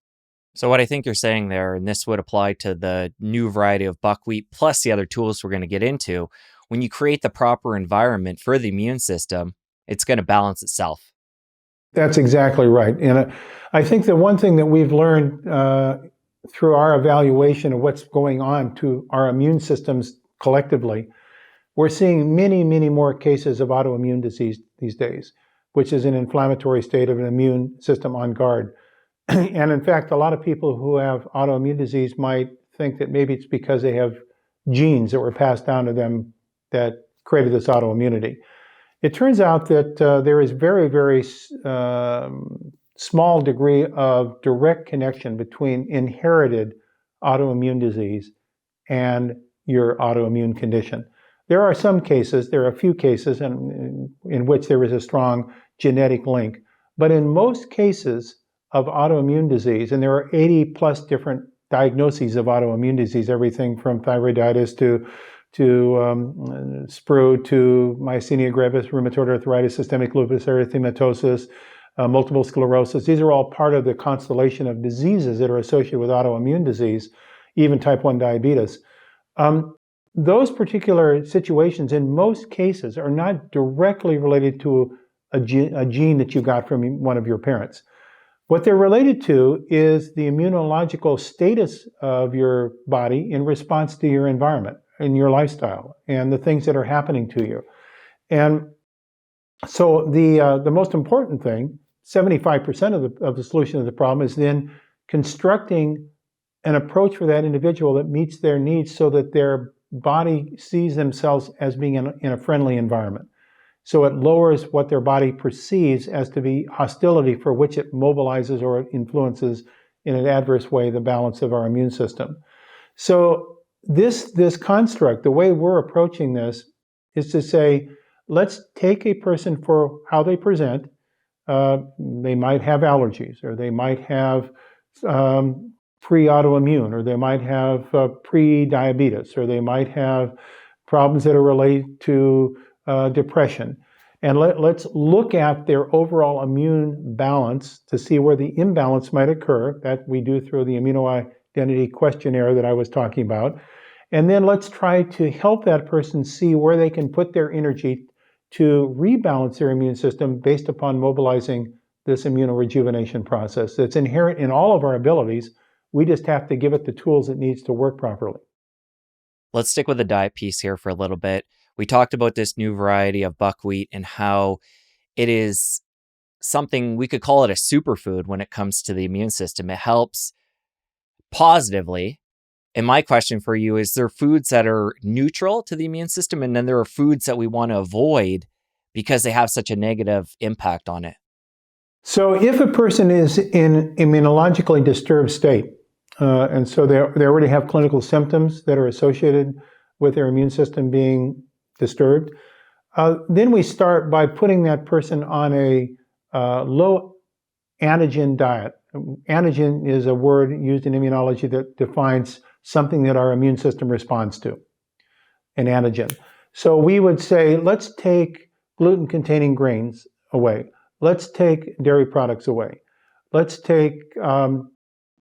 So what I think you're saying there, and this would apply to the new variety of buckwheat plus the other tools we're going to get into, when you create the proper environment for the immune system, it's going to balance itself. That's exactly right. And I think the one thing that we've learned through our evaluation of what's going on to our immune systems collectively, we're seeing many, many more cases of autoimmune disease these days, which is an inflammatory state of an immune system on guard. And in fact, a lot of people who have autoimmune disease might think that maybe it's because they have genes that were passed down to them that created this autoimmunity. It turns out that there is very, very small degree of direct connection between inherited autoimmune disease and your autoimmune condition. There are some cases, there are a few cases in which there is a strong genetic link, but in most cases of autoimmune disease, and there are 80 plus different diagnoses of autoimmune disease, everything from thyroiditis to sprue to myasthenia gravis, rheumatoid arthritis, systemic lupus erythematosus, multiple sclerosis. These are all part of the constellation of diseases that are associated with autoimmune disease, even type 1 diabetes. Those particular situations, in most cases, are not directly related to a gene that you got from one of your parents. What they're related to is the immunological status of your body in response to your environment and your lifestyle and the things that are happening to you. And so the most important thing, 75% of the solution of the problem, is then constructing an approach for that individual that meets their needs so that their body sees themselves as being in a friendly environment. So it lowers what their body perceives as to be hostility for which it mobilizes or it influences in an adverse way the balance of our immune system. So this construct, the way we're approaching this, is to say, let's take a person for how they present. They might have allergies, or they might have pre-autoimmune, or they might have pre-diabetes, or they might have problems that are related to depression. And let's look at their overall immune balance to see where the imbalance might occur. That we do through the Immuno-Identity questionnaire that I was talking about. And then let's try to help that person see where they can put their energy to rebalance their immune system based upon mobilizing this immuno-rejuvenation process that's inherent in all of our abilities. We just have to give it the tools it needs to work properly. Let's stick with the diet piece here for a little bit. We talked about this new variety of buckwheat and how it is something, we could call it a superfood when it comes to the immune system. It helps positively. And my question for you is, there foods that are neutral to the immune system, and then there are foods that we want to avoid because they have such a negative impact on it? So if a person is in immunologically disturbed state, and so they already have clinical symptoms that are associated with their immune system being disturbed, then we start by putting that person on a low-antigen diet. Antigen is a word used in immunology that defines something that our immune system responds to, an antigen. So we would say, let's take gluten-containing grains away. Let's take dairy products away. Let's take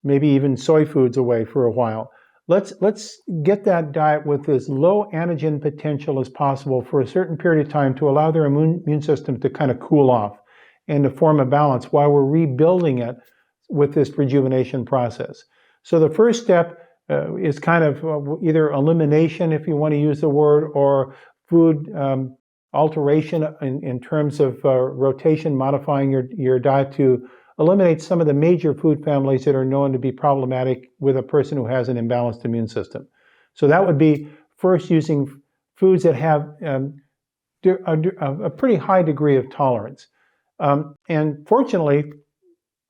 maybe even soy foods away for a while. Let's get that diet with as low antigen potential as possible for a certain period of time to allow their immune system to kind of cool off and to form a balance while we're rebuilding it with this rejuvenation process. So the first step is kind of either elimination, if you want to use the word, or food alteration in terms of rotation, modifying your diet to eliminate some of the major food families that are known to be problematic with a person who has an imbalanced immune system. So that would be first using foods that have a pretty high degree of tolerance. And fortunately,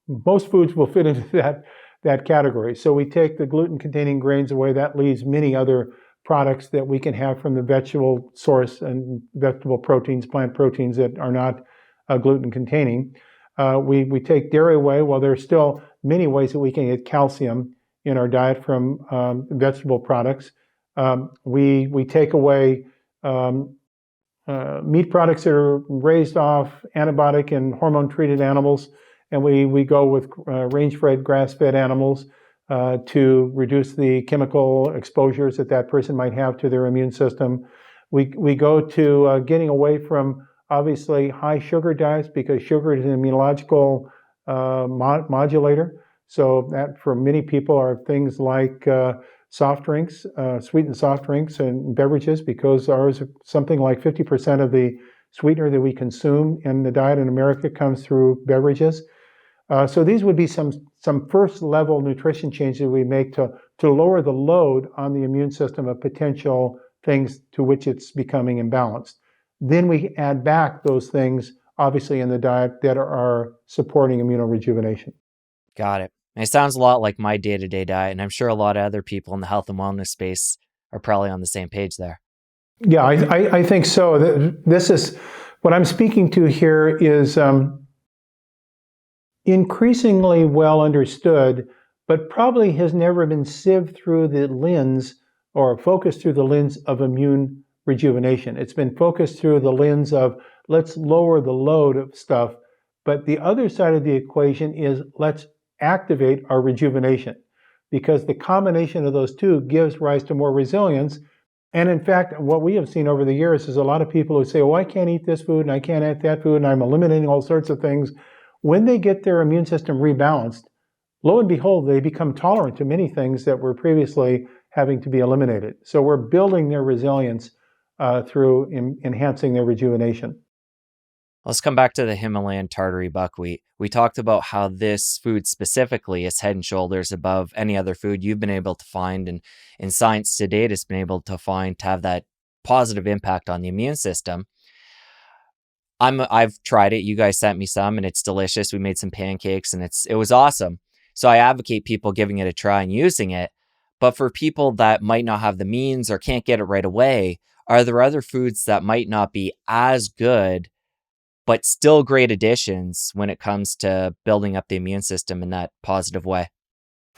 most foods will fit into that category. So we take the gluten-containing grains away. That leaves many other products that we can have from the vegetable source and vegetable proteins, plant proteins that are not gluten-containing. We take dairy away. Well, there's still many ways that we can get calcium in our diet from vegetable products. We take away meat products that are raised off antibiotic and hormone-treated animals, and we go with range-fed, grass-fed animals to reduce the chemical exposures that person might have to their immune system. We go to getting away from obviously high sugar diets, because sugar is an immunological modulator. So that for many people are things like soft drinks, sweetened soft drinks and beverages, because ours something like 50% of the sweetener that we consume in the diet in America comes through beverages. So these would be some first level nutrition changes that we make to lower the load on the immune system of potential things to which it's becoming imbalanced. Then we add back those things, obviously, in the diet that are supporting immunorejuvenation. Got it. It sounds a lot like my day-to-day diet, and I'm sure a lot of other people in the health and wellness space are probably on the same page there. Yeah, I think so. This is what I'm speaking to here is increasingly well understood, but probably has never been sieved through the lens or focused through the lens of immune rejuvenation. It's been focused through the lens of let's lower the load of stuff. But the other side of the equation is let's activate our rejuvenation, because the combination of those two gives rise to more resilience. And in fact, what we have seen over the years is a lot of people who say, oh, I can't eat this food and I can't eat that food and I'm eliminating all sorts of things. When they get their immune system rebalanced, lo and behold, they become tolerant to many things that were previously having to be eliminated. So we're building their resilience through enhancing their rejuvenation. Let's come back to the Himalayan tartary buckwheat. We talked about how this food specifically is head and shoulders above any other food you've been able to find, and in science to date has been able to find to have that positive impact on the immune system. I've tried it. You guys sent me some and it's delicious. We made some pancakes and it was awesome. So I advocate people giving it a try and using it. But for people that might not have the means or can't get it right away, are there other foods that might not be as good but still great additions when it comes to building up the immune system in that positive way?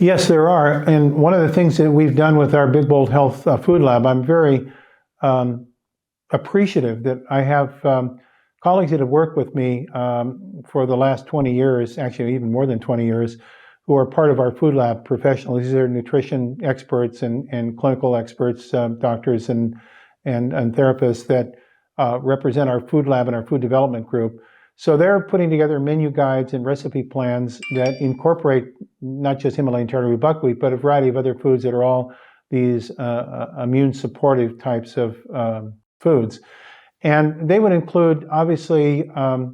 Yes, there are. And one of the things that we've done with our Big Bold Health Food Lab, I'm very appreciative that I have colleagues that have worked with me for the last 20 years, actually even more than 20 years, who are part of our food lab professionals. These are nutrition experts and clinical experts, doctors and therapists that represent our food lab and our food development group. So they're putting together menu guides and recipe plans that incorporate not just Himalayan tartary buckwheat, but a variety of other foods that are all these immune supportive types of foods. And they would include, obviously, a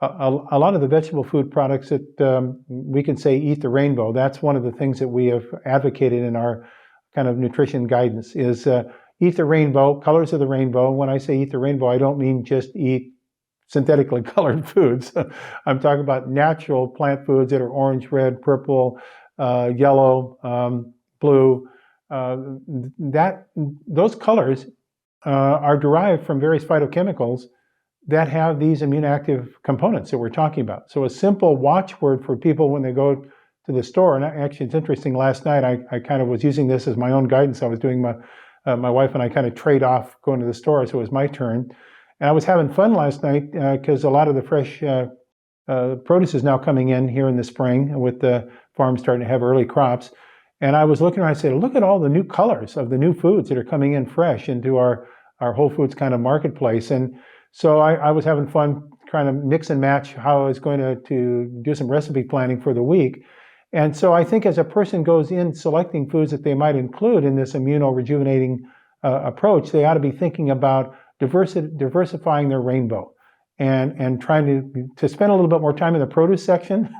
lot of the vegetable food products that we can say eat the rainbow. That's one of the things that we have advocated in our kind of nutrition guidance is eat the rainbow, colors of the rainbow. When I say eat the rainbow, I don't mean just eat synthetically colored foods. I'm talking about natural plant foods that are orange, red, purple, yellow, blue. Those colors are derived from various phytochemicals that have these immune active components that we're talking about. So a simple watchword for people when they go to the store, and actually it's interesting, last night I kind of was using this as my own guidance. I was doing my wife and I kind of trade off going to the store, so it was my turn. And I was having fun last night because a lot of the fresh produce is now coming in here in the spring with the farms starting to have early crops. And I was looking around, I said, look at all the new colors of the new foods that are coming in fresh into our Whole Foods kind of marketplace. And so I was having fun trying to mix and match how I was going to do some recipe planning for the week. And so I think as a person goes in selecting foods that they might include in this immuno-rejuvenating approach, they ought to be thinking about diversifying their rainbow and trying to spend a little bit more time in the produce section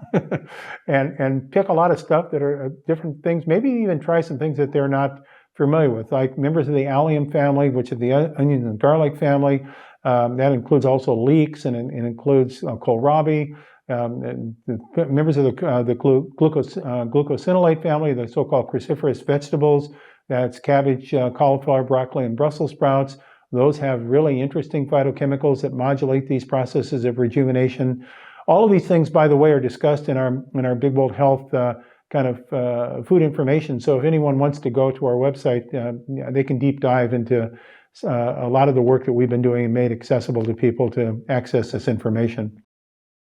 and pick a lot of stuff that are different things, maybe even try some things that they're not familiar with, like members of the allium family, which is the onion and garlic family. That includes also leeks and it includes kohlrabi. Members of the glucosinolate family, the so-called cruciferous vegetables. That's cabbage, cauliflower, broccoli, and Brussels sprouts. Those have really interesting phytochemicals that modulate these processes of rejuvenation. All of these things, by the way, are discussed in our Big Bold Health kind of food information. So if anyone wants to go to our website, they can deep dive into a lot of the work that we've been doing and made accessible to people to access this information.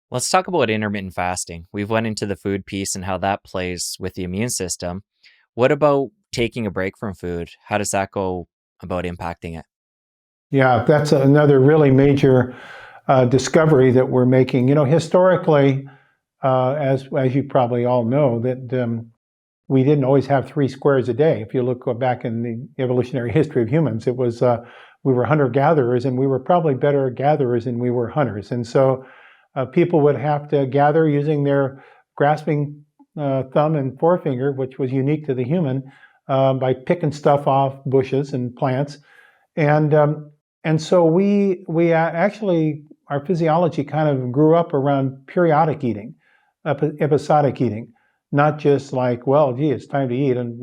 Let's talk about intermittent fasting. We've went into the food piece and how that plays with the immune system. What about taking a break from food? How does that go about impacting it? Yeah, that's another really major discovery that we're making. You know, historically, as you probably all know, that we didn't always have 3 squares a day. If you look back in the evolutionary history of humans, it was we were hunter-gatherers, and we were probably better gatherers than we were hunters. And so people would have to gather using their grasping thumb and forefinger, which was unique to the human, by picking stuff off bushes and plants. And so we actually, our physiology kind of grew up around periodic eating, episodic eating, not just like, well, gee, it's time to eat, and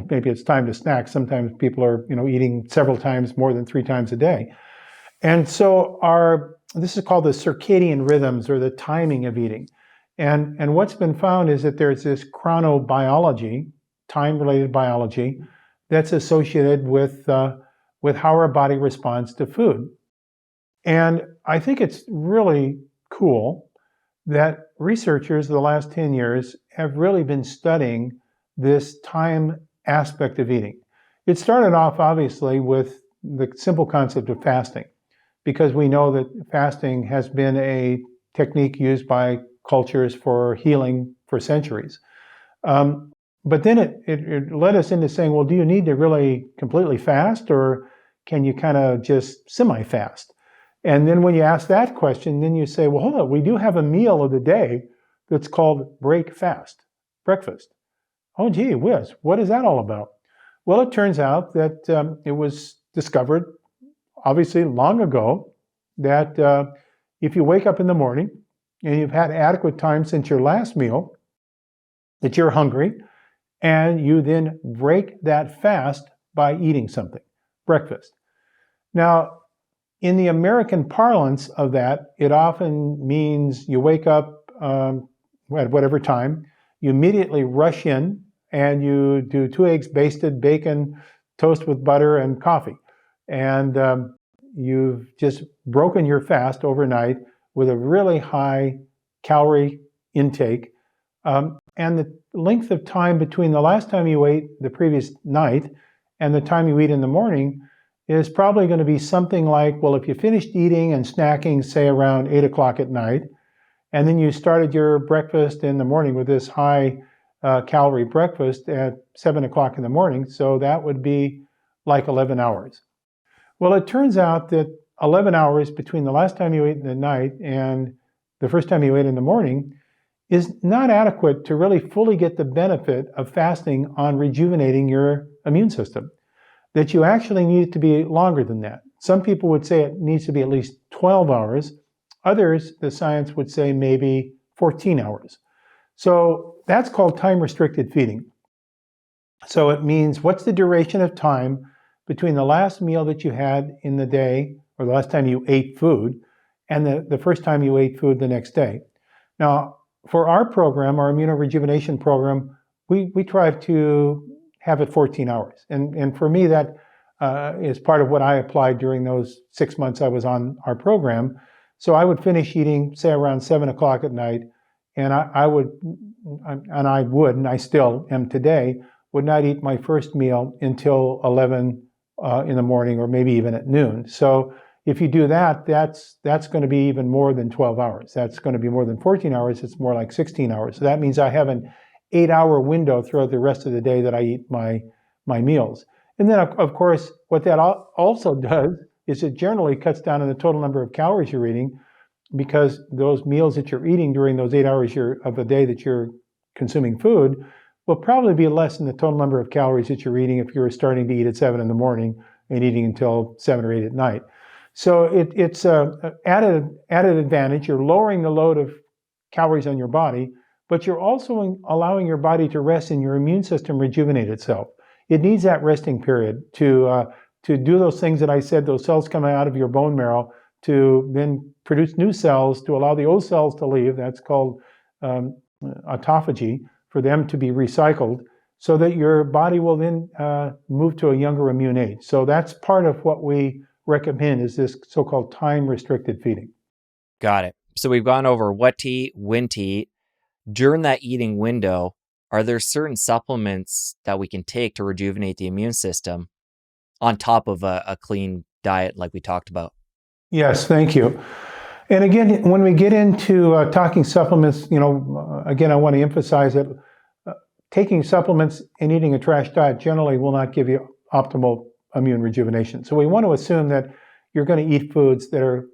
maybe it's time to snack. Sometimes people are, eating several times, more than 3 times a day. And so this is called the circadian rhythms, or the timing of eating. And what's been found is that there's this chronobiology, time-related biology, that's associated with how our body responds to food. And I think it's really cool that researchers the last 10 years have really been studying this time aspect of eating. It started off, obviously, with the simple concept of fasting, because we know that fasting has been a technique used by cultures for healing for centuries. But then it led us into saying, well, do you need to really completely fast, or can you kind of just semi-fast? And then when you ask that question, then you say, well, hold on, we do have a meal of the day that's called break fast, breakfast. Oh, gee whiz, what is that all about? Well, it turns out that it was discovered, obviously long ago, that if you wake up in the morning and you've had adequate time since your last meal, that you're hungry, and you then break that fast by eating something, breakfast. Now, in the American parlance of that, it often means you wake up at whatever time, you immediately rush in, and you do 2 eggs basted, bacon, toast with butter, and coffee. And you've just broken your fast overnight with a really high calorie intake. And the length of time between the last time you ate the previous night and the time you eat in the morning is probably going to be something like, well, if you finished eating and snacking, say around 8 o'clock at night, and then you started your breakfast in the morning with this high calorie breakfast at 7 o'clock in the morning, so that would be like 11 hours. Well, it turns out that 11 hours between the last time you ate in the night and the first time you ate in the morning is not adequate to really fully get the benefit of fasting on rejuvenating your immune system. That you actually need it to be longer than that. Some people would say it needs to be at least 12 hours. Others, the science would say maybe 14 hours. So that's called time-restricted feeding. So it means, what's the duration of time between the last meal that you had in the day, or the last time you ate food, and the first time you ate food the next day? Now, for our program, our immuno-rejuvenation program, we try to have it 14 hours. And for me, that is part of what I applied during those 6 months I was on our program. So I would finish eating, say, around 7 o'clock at night, and I still am today, would not eat my first meal until 11 in the morning, or maybe even at noon. So if you do that, that's going to be even more than 12 hours. That's going to be more than 14 hours. It's more like 16 hours. So that means I have an 8-hour window throughout the rest of the day that I eat my meals. And then, of course, what that also does is it generally cuts down on the total number of calories you're eating, because those meals that you're eating during those 8 hours of the day that you're consuming food will probably be less than the total number of calories that you're eating if you were starting to eat at 7 in the morning and eating until 7 or 8 at night. So it's an added advantage. You're lowering the load of calories on your body, but you're also allowing your body to rest and your immune system rejuvenate itself. It needs that resting period to do those things that I said, those cells coming out of your bone marrow, to then produce new cells, to allow the old cells to leave. That's called autophagy, for them to be recycled, so that your body will then move to a younger immune age. So that's part of what we recommend, is this so-called time-restricted feeding. Got it. So we've gone over what to eat, when to eat. During that eating window, are there certain supplements that we can take to rejuvenate the immune system on top of a clean diet like we talked about? Yes, thank you. And again, when we get into talking supplements, again, I want to emphasize that taking supplements and eating a trash diet generally will not give you optimal immune rejuvenation. So we want to assume that you're going to eat foods that are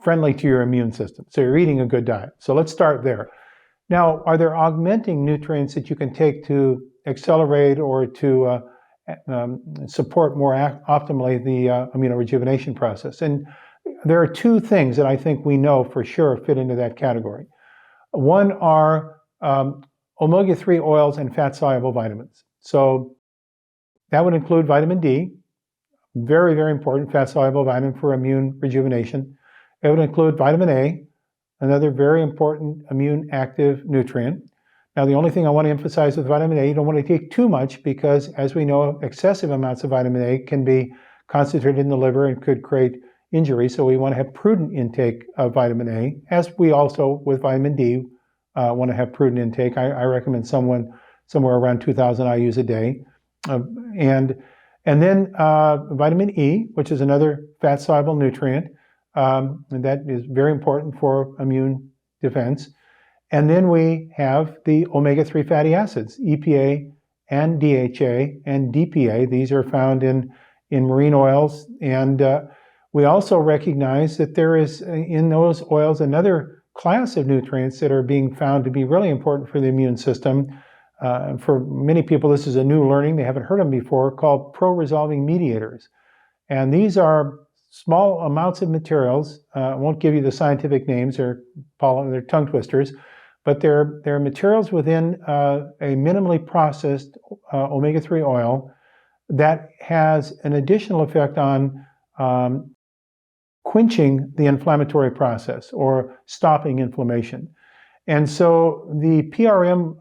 friendly to your immune system. So you're eating a good diet. So let's start there. Now, are there augmenting nutrients that you can take to accelerate or to support more optimally the immuno-rejuvenation process? And there are two things that I think we know for sure fit into that category. One are omega-3 oils and fat-soluble vitamins. So that would include vitamin D, very, very important fat-soluble vitamin for immune rejuvenation. It would include vitamin A, another very important immune active nutrient. Now, the only thing I want to emphasize with vitamin A, you don't want to take too much because, as we know, excessive amounts of vitamin A can be concentrated in the liver and could create injury. So we want to have prudent intake of vitamin A, as we also with vitamin D want to have prudent intake. I recommend somewhere around 2,000 IUs a day. And then vitamin E, which is another fat-soluble nutrient, and that is very important for immune defense. And then we have the omega-3 fatty acids, EPA and DHA and DPA. These are found in marine oils. And we also recognize that there is in those oils another class of nutrients that are being found to be really important for the immune system. For many people, this is a new learning. They haven't heard of them before, called pro-resolving mediators. And these are small amounts of materials. I won't give you the scientific names, they're tongue twisters, but they're materials within a minimally processed omega-3 oil that has an additional effect on quenching the inflammatory process or stopping inflammation. And so the PRM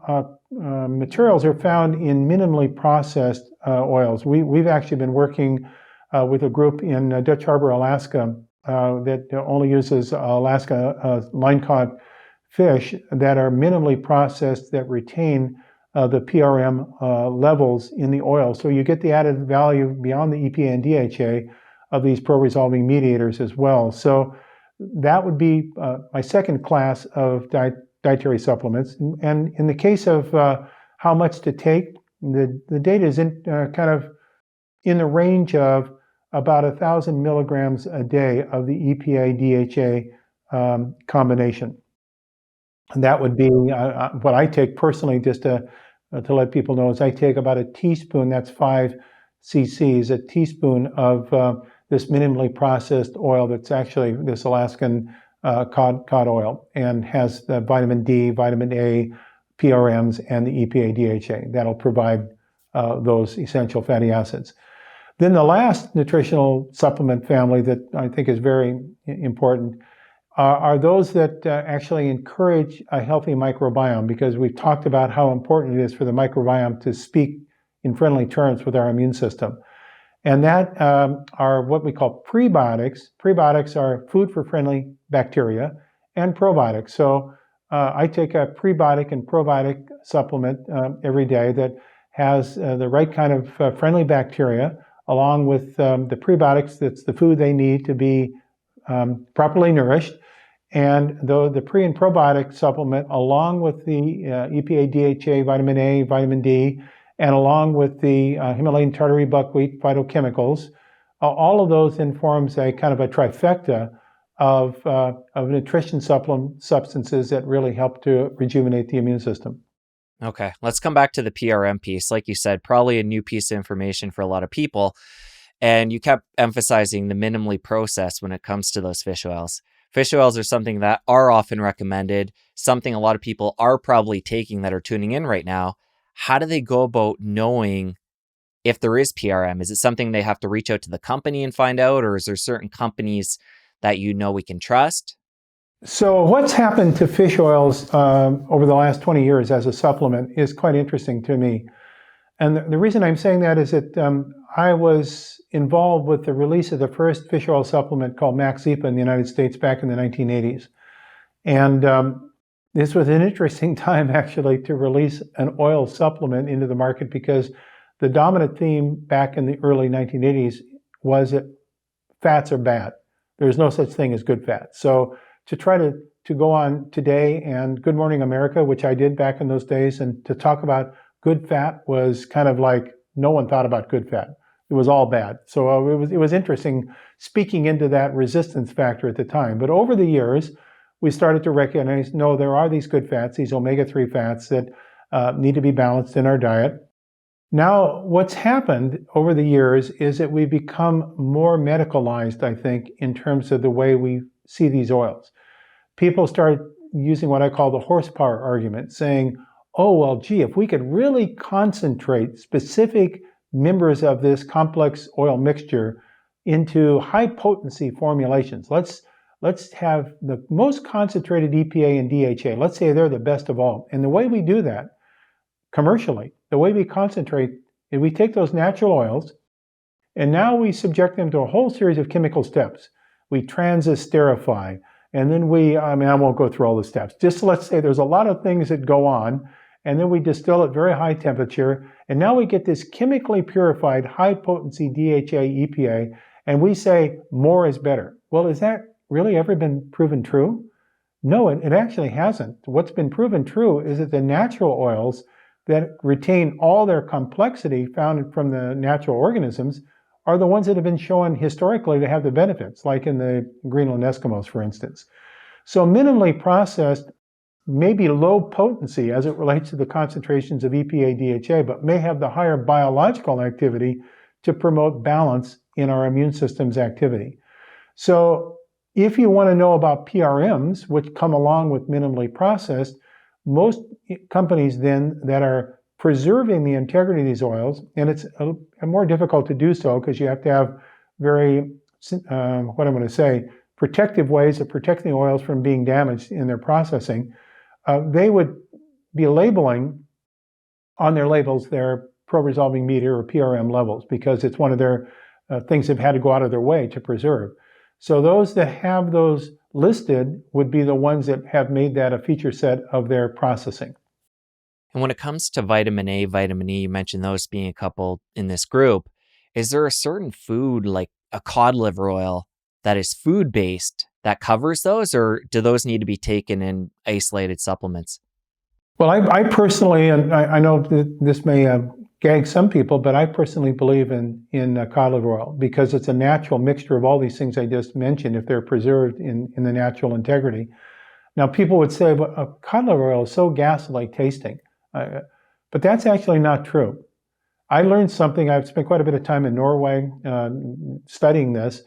materials are found in minimally processed oils. We've actually been working with a group in Dutch Harbor, Alaska, that only uses Alaska line-caught fish that are minimally processed that retain the PRM levels in the oil. So you get the added value beyond the EPA and DHA of these pro-resolving mediators as well. So that would be my second class of dietary supplements. And in the case of how much to take, the data is kind of in the range of about 1,000 milligrams a day of the EPA-DHA combination. And that would be what I take personally, just to let people know, is I take about a teaspoon, that's 5 cc's, a teaspoon of this minimally processed oil that's actually this Alaskan cod oil and has the vitamin D, vitamin A, PRMs, and the EPA-DHA. That'll provide those essential fatty acids. Then the last nutritional supplement family that I think is very important are those that actually encourage a healthy microbiome, because we've talked about how important it is for the microbiome to speak in friendly terms with our immune system. And that are what we call prebiotics. Prebiotics are food for friendly bacteria, and probiotics. So I take a prebiotic and probiotic supplement every day that has the right kind of friendly bacteria, along with the prebiotics, that's the food they need to be properly nourished. And the pre and probiotic supplement, along with the EPA, DHA, vitamin A, vitamin D, and along with the Himalayan tartary, buckwheat, phytochemicals, all of those then forms a kind of a trifecta of nutrition substances that really help to rejuvenate the immune system. Okay, let's come back to the PRM piece. Like you said, probably a new piece of information for a lot of people. And you kept emphasizing the minimally processed when it comes to those fish oils. Fish oils are something that are often recommended, something a lot of people are probably taking that are tuning in right now. How do they go about knowing if there is PRM? Is it something they have to reach out to the company and find out, or is there certain companies that we can trust? So what's happened to fish oils over the last 20 years as a supplement is quite interesting to me. And the reason I'm saying that is that I was involved with the release of the first fish oil supplement called Maxipa in the United States back in the 1980s. And this was an interesting time, actually, to release an oil supplement into the market, because the dominant theme back in the early 1980s was that fats are bad. There's no such thing as good fat. So to try to go on today and Good Morning America, which I did back in those days, and to talk about good fat was kind of like no one thought about good fat. It was all bad. So it was interesting speaking into that resistance factor at the time. But over the years, we started to recognize, no, there are these good fats, these omega-3 fats that need to be balanced in our diet. Now, what's happened over the years is that we've become more medicalized, I think, in terms of the way we see these oils. People start using what I call the horsepower argument, saying, oh, well, gee, if we could really concentrate specific members of this complex oil mixture into high potency formulations, let's have the most concentrated EPA and DHA. Let's say they're the best of all. And the way we do that commercially, the way we concentrate is we take those natural oils and now we subject them to a whole series of chemical steps. We transesterify, and then I won't go through all the steps. Just let's say there's a lot of things that go on, and then we distill at very high temperature, and now we get this chemically purified high potency DHA EPA, and we say more is better. Well, has that really ever been proven true? No, it actually hasn't. What's been proven true is that the natural oils that retain all their complexity found from the natural organisms are the ones that have been shown historically to have the benefits, like in the Greenland Eskimos, for instance. So minimally processed may be low potency as it relates to the concentrations of EPA, DHA, but may have the higher biological activity to promote balance in our immune system's activity. So if you want to know about PRMs, which come along with minimally processed, most companies then that are preserving the integrity of these oils, and it's more difficult to do so because you have to have very, protective ways of protecting the oils from being damaged in their processing. They would be labeling on their labels their pro-resolving media or PRM levels because it's one of their things they've had to go out of their way to preserve. So those that have those listed would be the ones that have made that a feature set of their processing. And when it comes to vitamin A, vitamin E, you mentioned those being a couple in this group. Is there a certain food like a cod liver oil that is food-based that covers those, or do those need to be taken in isolated supplements? Well, I personally, and I know that this may gag some people, but I personally believe in cod liver oil because it's a natural mixture of all these things I just mentioned if they're preserved in the natural integrity. Now, people would say, but cod liver oil is so gas-like tasting. But that's actually not true. I learned something. I've spent quite a bit of time in Norway studying this.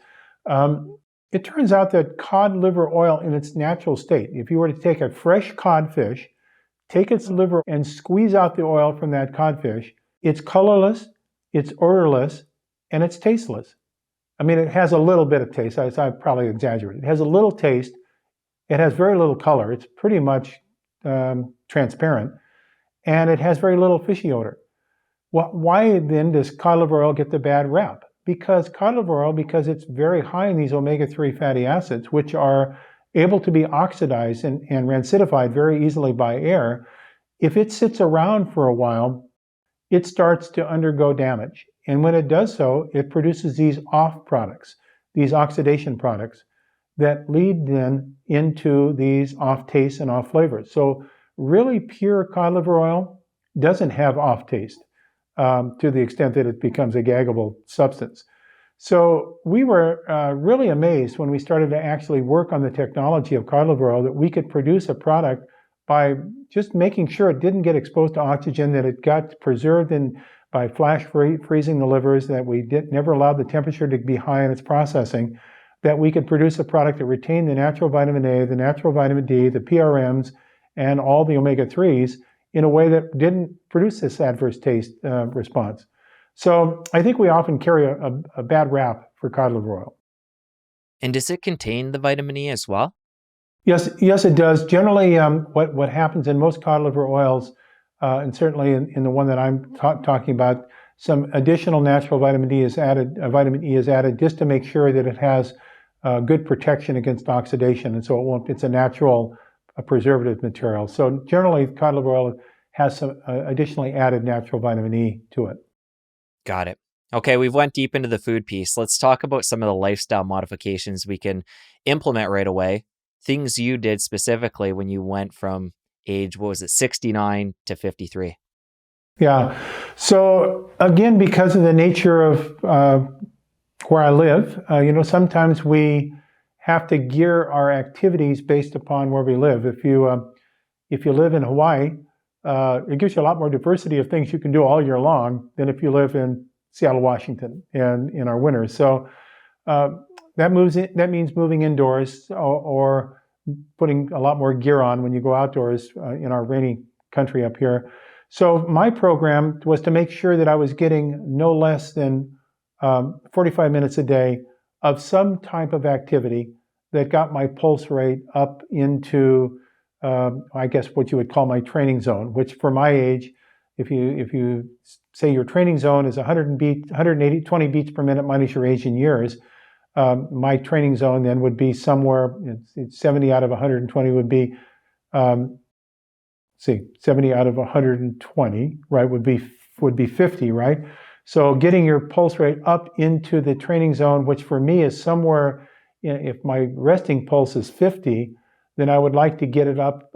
It turns out that cod liver oil in its natural state, if you were to take a fresh codfish, take its liver and squeeze out the oil from that codfish, it's colorless, it's odorless, and it's tasteless. I mean, it has a little bit of taste. I probably exaggerated. It has a little taste. It has very little color. It's pretty much transparent. And it has very little fishy odor. Well, why then does cod liver oil get the bad rap? Because cod liver oil, because it's very high in these omega-3 fatty acids, which are able to be oxidized and rancidified very easily by air, if it sits around for a while, it starts to undergo damage. And when it does so, it produces these off products, these oxidation products that lead then into these off tastes and off flavors. So really pure cod liver oil doesn't have off taste to the extent that it becomes a gaggable substance. So we were really amazed when we started to actually work on the technology of cod liver oil that we could produce a product by just making sure it didn't get exposed to oxygen, that it got preserved by flash freezing the livers, that we never allowed the temperature to be high in its processing, that we could produce a product that retained the natural vitamin A, the natural vitamin D, the PRMs, and all the omega-3s in a way that didn't produce this adverse taste response. So I think we often carry a bad rap for cod liver oil. And does it contain the vitamin E as well? Yes, it does. Generally, what happens in most cod liver oils, and certainly in the one that I'm talking about, some additional natural vitamin D is added, vitamin E is added just to make sure that it has good protection against oxidation, and so it's a natural preservative material. So generally, cod liver oil has some additionally added natural vitamin E to it. Got it. Okay, we've went deep into the food piece. Let's talk about some of the lifestyle modifications we can implement right away. Things you did specifically when you went from age, what was it, 69 to 53? Yeah. So again, because of the nature of where I live, sometimes we have to gear our activities based upon where we live. If you live in Hawaii, it gives you a lot more diversity of things you can do all year long than if you live in Seattle, Washington, and in our winters. So uh, that means moving indoors or putting a lot more gear on when you go outdoors in our rainy country up here. So my program was to make sure that I was getting no less than 45 minutes a day of some type of activity that got my pulse rate up into, I guess, what you would call my training zone. Which, for my age, if you say your training zone is 120 beats per minute minus your age in years, my training zone then would be somewhere, 70 out of 120 would be, 70 out of 120, right, would be 50, right? So getting your pulse rate up into the training zone, which for me is somewhere, if my resting pulse is 50, then I would like to get it up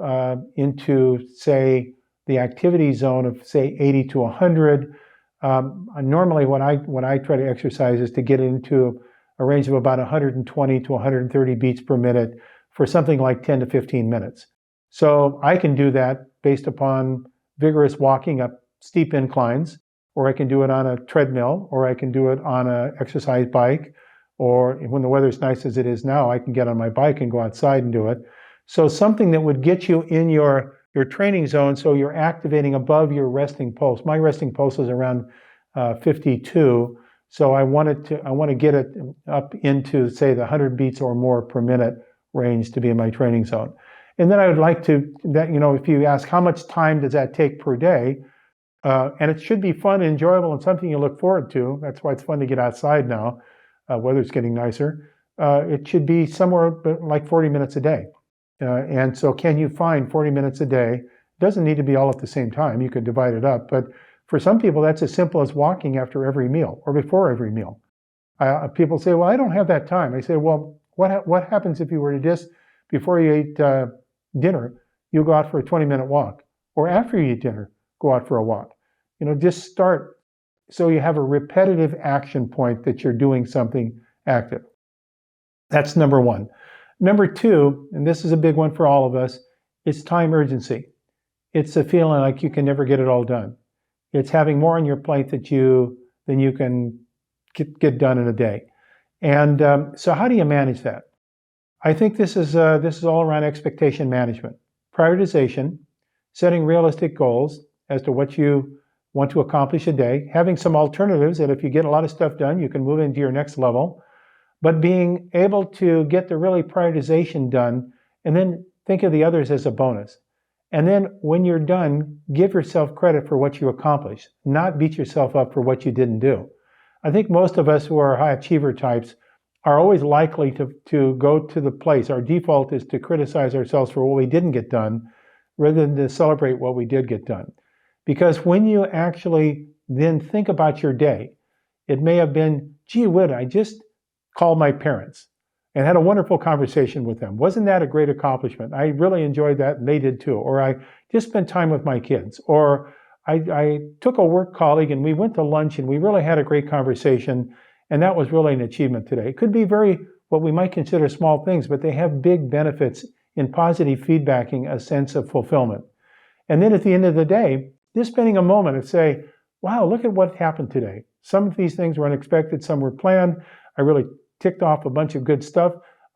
into, say, the activity zone of, say, 80 to 100. Normally, when I try to exercise is to get into a range of about 120 to 130 beats per minute for something like 10 to 15 minutes. So I can do that based upon vigorous walking up steep inclines, or I can do it on a treadmill, or I can do it on an exercise bike, or when the weather's nice as it is now, I can get on my bike and go outside and do it. So something that would get you in your training zone, so you're activating above your resting pulse. My resting pulse is around 52, so I want to get it up into, say, the 100 beats or more per minute range to be in my training zone. And then I would like to, if you ask how much time does that take per day, and it should be fun and enjoyable and something you look forward to. That's why it's fun to get outside now. Weather's getting nicer. It should be somewhere like 40 minutes a day. And so can you find 40 minutes a day? It doesn't need to be all at the same time. You could divide it up. But for some people, that's as simple as walking after every meal or before every meal. People say, well, I don't have that time. I say, well, what happens if you were to just, before you eat dinner, you go out for a 20-minute walk? Or after you eat dinner, go out for a walk? Just start so you have a repetitive action point that you're doing something active. That's number one. Number two, and this is a big one for all of us, it's time urgency. It's a feeling like you can never get it all done. It's having more on your plate than you can get done in a day. And so how do you manage that? I think this is all around expectation management, prioritization, setting realistic goals as to what you want to accomplish a day, having some alternatives that if you get a lot of stuff done, you can move into your next level, but being able to get the really prioritization done and then think of the others as a bonus. And then when you're done, give yourself credit for what you accomplished, not beat yourself up for what you didn't do. I think most of us who are high achiever types are always likely to go to the place. Our default is to criticize ourselves for what we didn't get done rather than to celebrate what we did get done. Because when you actually then think about your day, it may have been, gee whiz, I just called my parents and had a wonderful conversation with them. Wasn't that a great accomplishment? I really enjoyed that and they did too. Or I just spent time with my kids. Or I took a work colleague and we went to lunch and we really had a great conversation. And that was really an achievement today. It could be what we might consider small things, but they have big benefits in positive feedbacking a sense of fulfillment. And then at the end of the day, just spending a moment and say, wow, look at what happened today. Some of these things were unexpected, some were planned. I really ticked off a bunch of good stuff.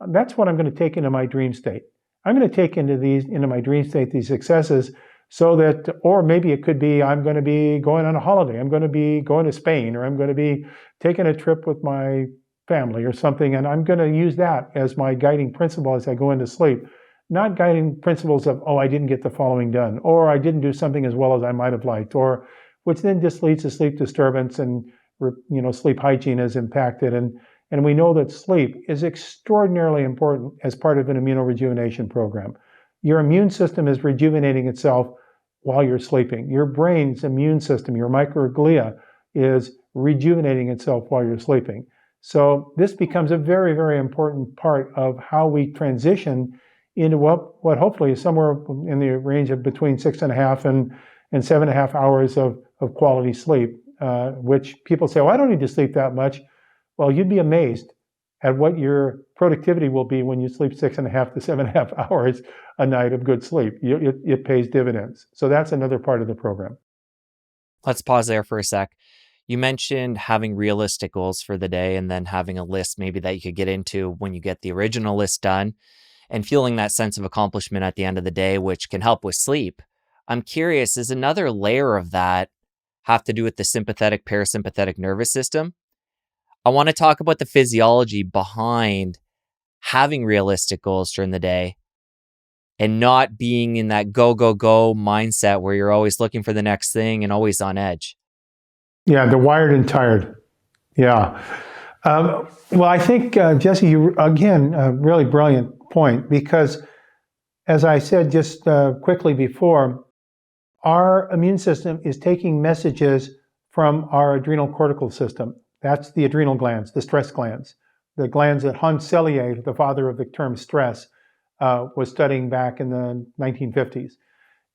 That's what I'm going to take into my dream state. I'm going to take into my dream state these successes so that, or maybe it could be I'm going to be going on a holiday. I'm going to be going to Spain, or I'm going to be taking a trip with my family or something. And I'm going to use that as my guiding principle as I go into sleep. Not guiding principles of, oh, I didn't get the following done, or I didn't do something as well as I might have liked, or which then just leads to sleep disturbance and sleep hygiene is impacted. And we know that sleep is extraordinarily important as part of an immuno-rejuvenation program. Your immune system is rejuvenating itself while you're sleeping. Your brain's immune system, your microglia, is rejuvenating itself while you're sleeping. So this becomes a very, very important part of how we transition into what hopefully is somewhere in the range of between 6.5 and 7.5 hours of quality sleep, which people say, well, I don't need to sleep that much. Well, you'd be amazed at what your productivity will be when you sleep 6.5 to 7.5 hours a night of good sleep. It pays dividends. So that's another part of the program. Let's pause there for a sec. You mentioned having realistic goals for the day and then having a list maybe that you could get into when you get the original list done and feeling that sense of accomplishment at the end of the day, which can help with sleep. I'm curious, is another layer of that have to do with the sympathetic parasympathetic nervous system? I want to talk about the physiology behind having realistic goals during the day and not being in that go, go, go mindset where you're always looking for the next thing and always on edge. Yeah, the wired and tired. Yeah. Well, I think, Jesse, you, again, a really brilliant point, because as I said just quickly before, our immune system is taking messages from our adrenal cortical system. That's the adrenal glands, the stress glands, the glands that Hans Selye, the father of the term stress, was studying back in the 1950s.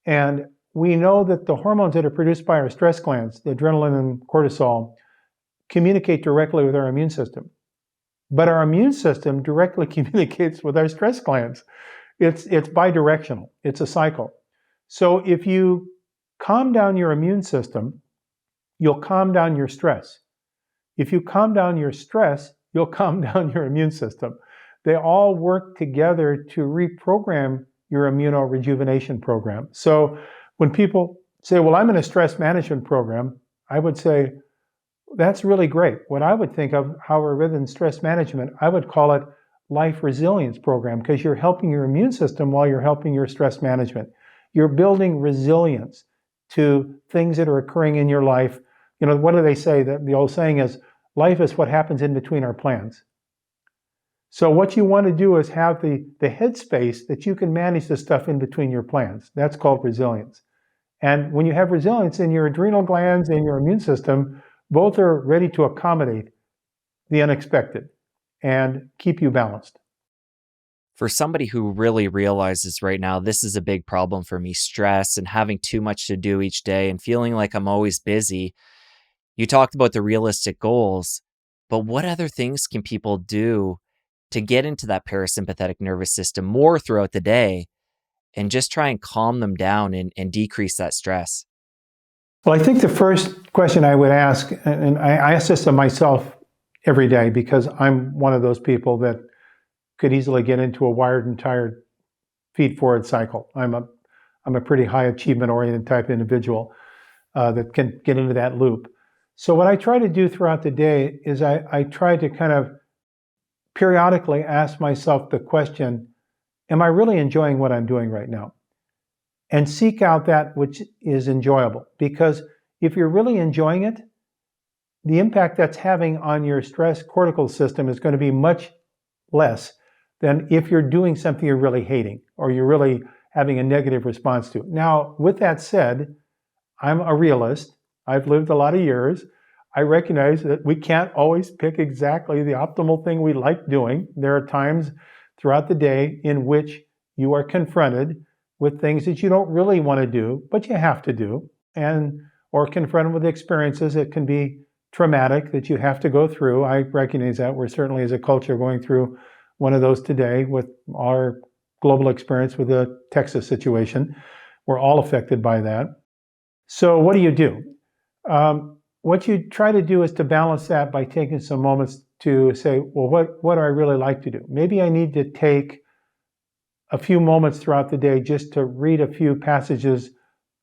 And we know that the hormones that are produced by our stress glands, the adrenaline and cortisol, communicate directly with our immune system. But our immune system directly communicates with our stress glands. It's bidirectional. It's a cycle. So if you calm down your immune system, you'll calm down your stress. If you calm down your stress, you'll calm down your immune system. They all work together to reprogram your immuno-rejuvenation program. So when people say, well, I'm in a stress management program, I would say, that's really great. What I would think of, however, within stress management, I would call it life resilience program, because you're helping your immune system while you're helping your stress management. You're building resilience to things that are occurring in your life. You know, what do they say? The old saying is, life is what happens in between our plans. So what you want to do is have the headspace that you can manage the stuff in between your plans. That's called resilience. And when you have resilience in your adrenal glands and your immune system, both are ready to accommodate the unexpected and keep you balanced. For somebody who really realizes right now, this is a big problem for me, stress and having too much to do each day and feeling like I'm always busy. You talked about the realistic goals, but what other things can people do to get into that parasympathetic nervous system more throughout the day and just try and calm them down and decrease that stress? Well, I think the first question I would ask, and I ask this of myself every day because I'm one of those people that could easily get into a wired and tired feed forward cycle. I'm a pretty high achievement oriented type individual that can get into that loop. So what I try to do throughout the day is I try to kind of periodically ask myself the question, am I really enjoying what I'm doing right now? And seek out that which is enjoyable. Because if you're really enjoying it, the impact that's having on your stress cortical system is going to be much less than if you're doing something you're really hating or you're really having a negative response to. Now, with that said, I'm a realist. I've lived a lot of years. I recognize that we can't always pick exactly the optimal thing we like doing. There are times throughout the day in which you are confronted with things that you don't really want to do, but you have to do, or confronted with experiences that can be traumatic that you have to go through. I recognize that we're certainly as a culture going through one of those today with our global experience with the Texas situation. We're all affected by that. So what do? What you try to do is to balance that by taking some moments to say, well, what do I really like to do? Maybe I need to take a few moments throughout the day just to read a few passages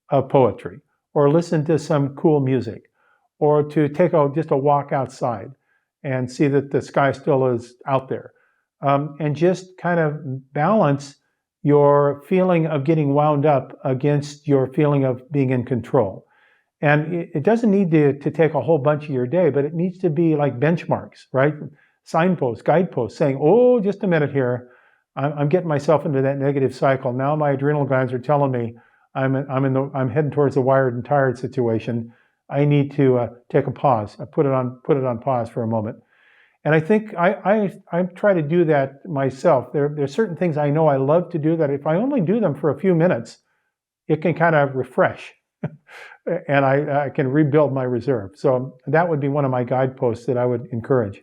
of poetry, or listen to some cool music, or to take just a walk outside and see that the sky still is out there. And just kind of balance your feeling of getting wound up against your feeling of being in control. And it doesn't need to take a whole bunch of your day, but it needs to be like benchmarks, right? Signposts, guideposts saying, oh, just a minute here. I'm getting myself into that negative cycle. Now my adrenal glands are telling me I'm heading towards a wired and tired situation. I need to take a pause. I put it on pause for a moment. And I think I try to do that myself. There's certain things I know I love to do that if I only do them for a few minutes, it can kind of refresh and I can rebuild my reserve. So that would be one of my guideposts that I would encourage.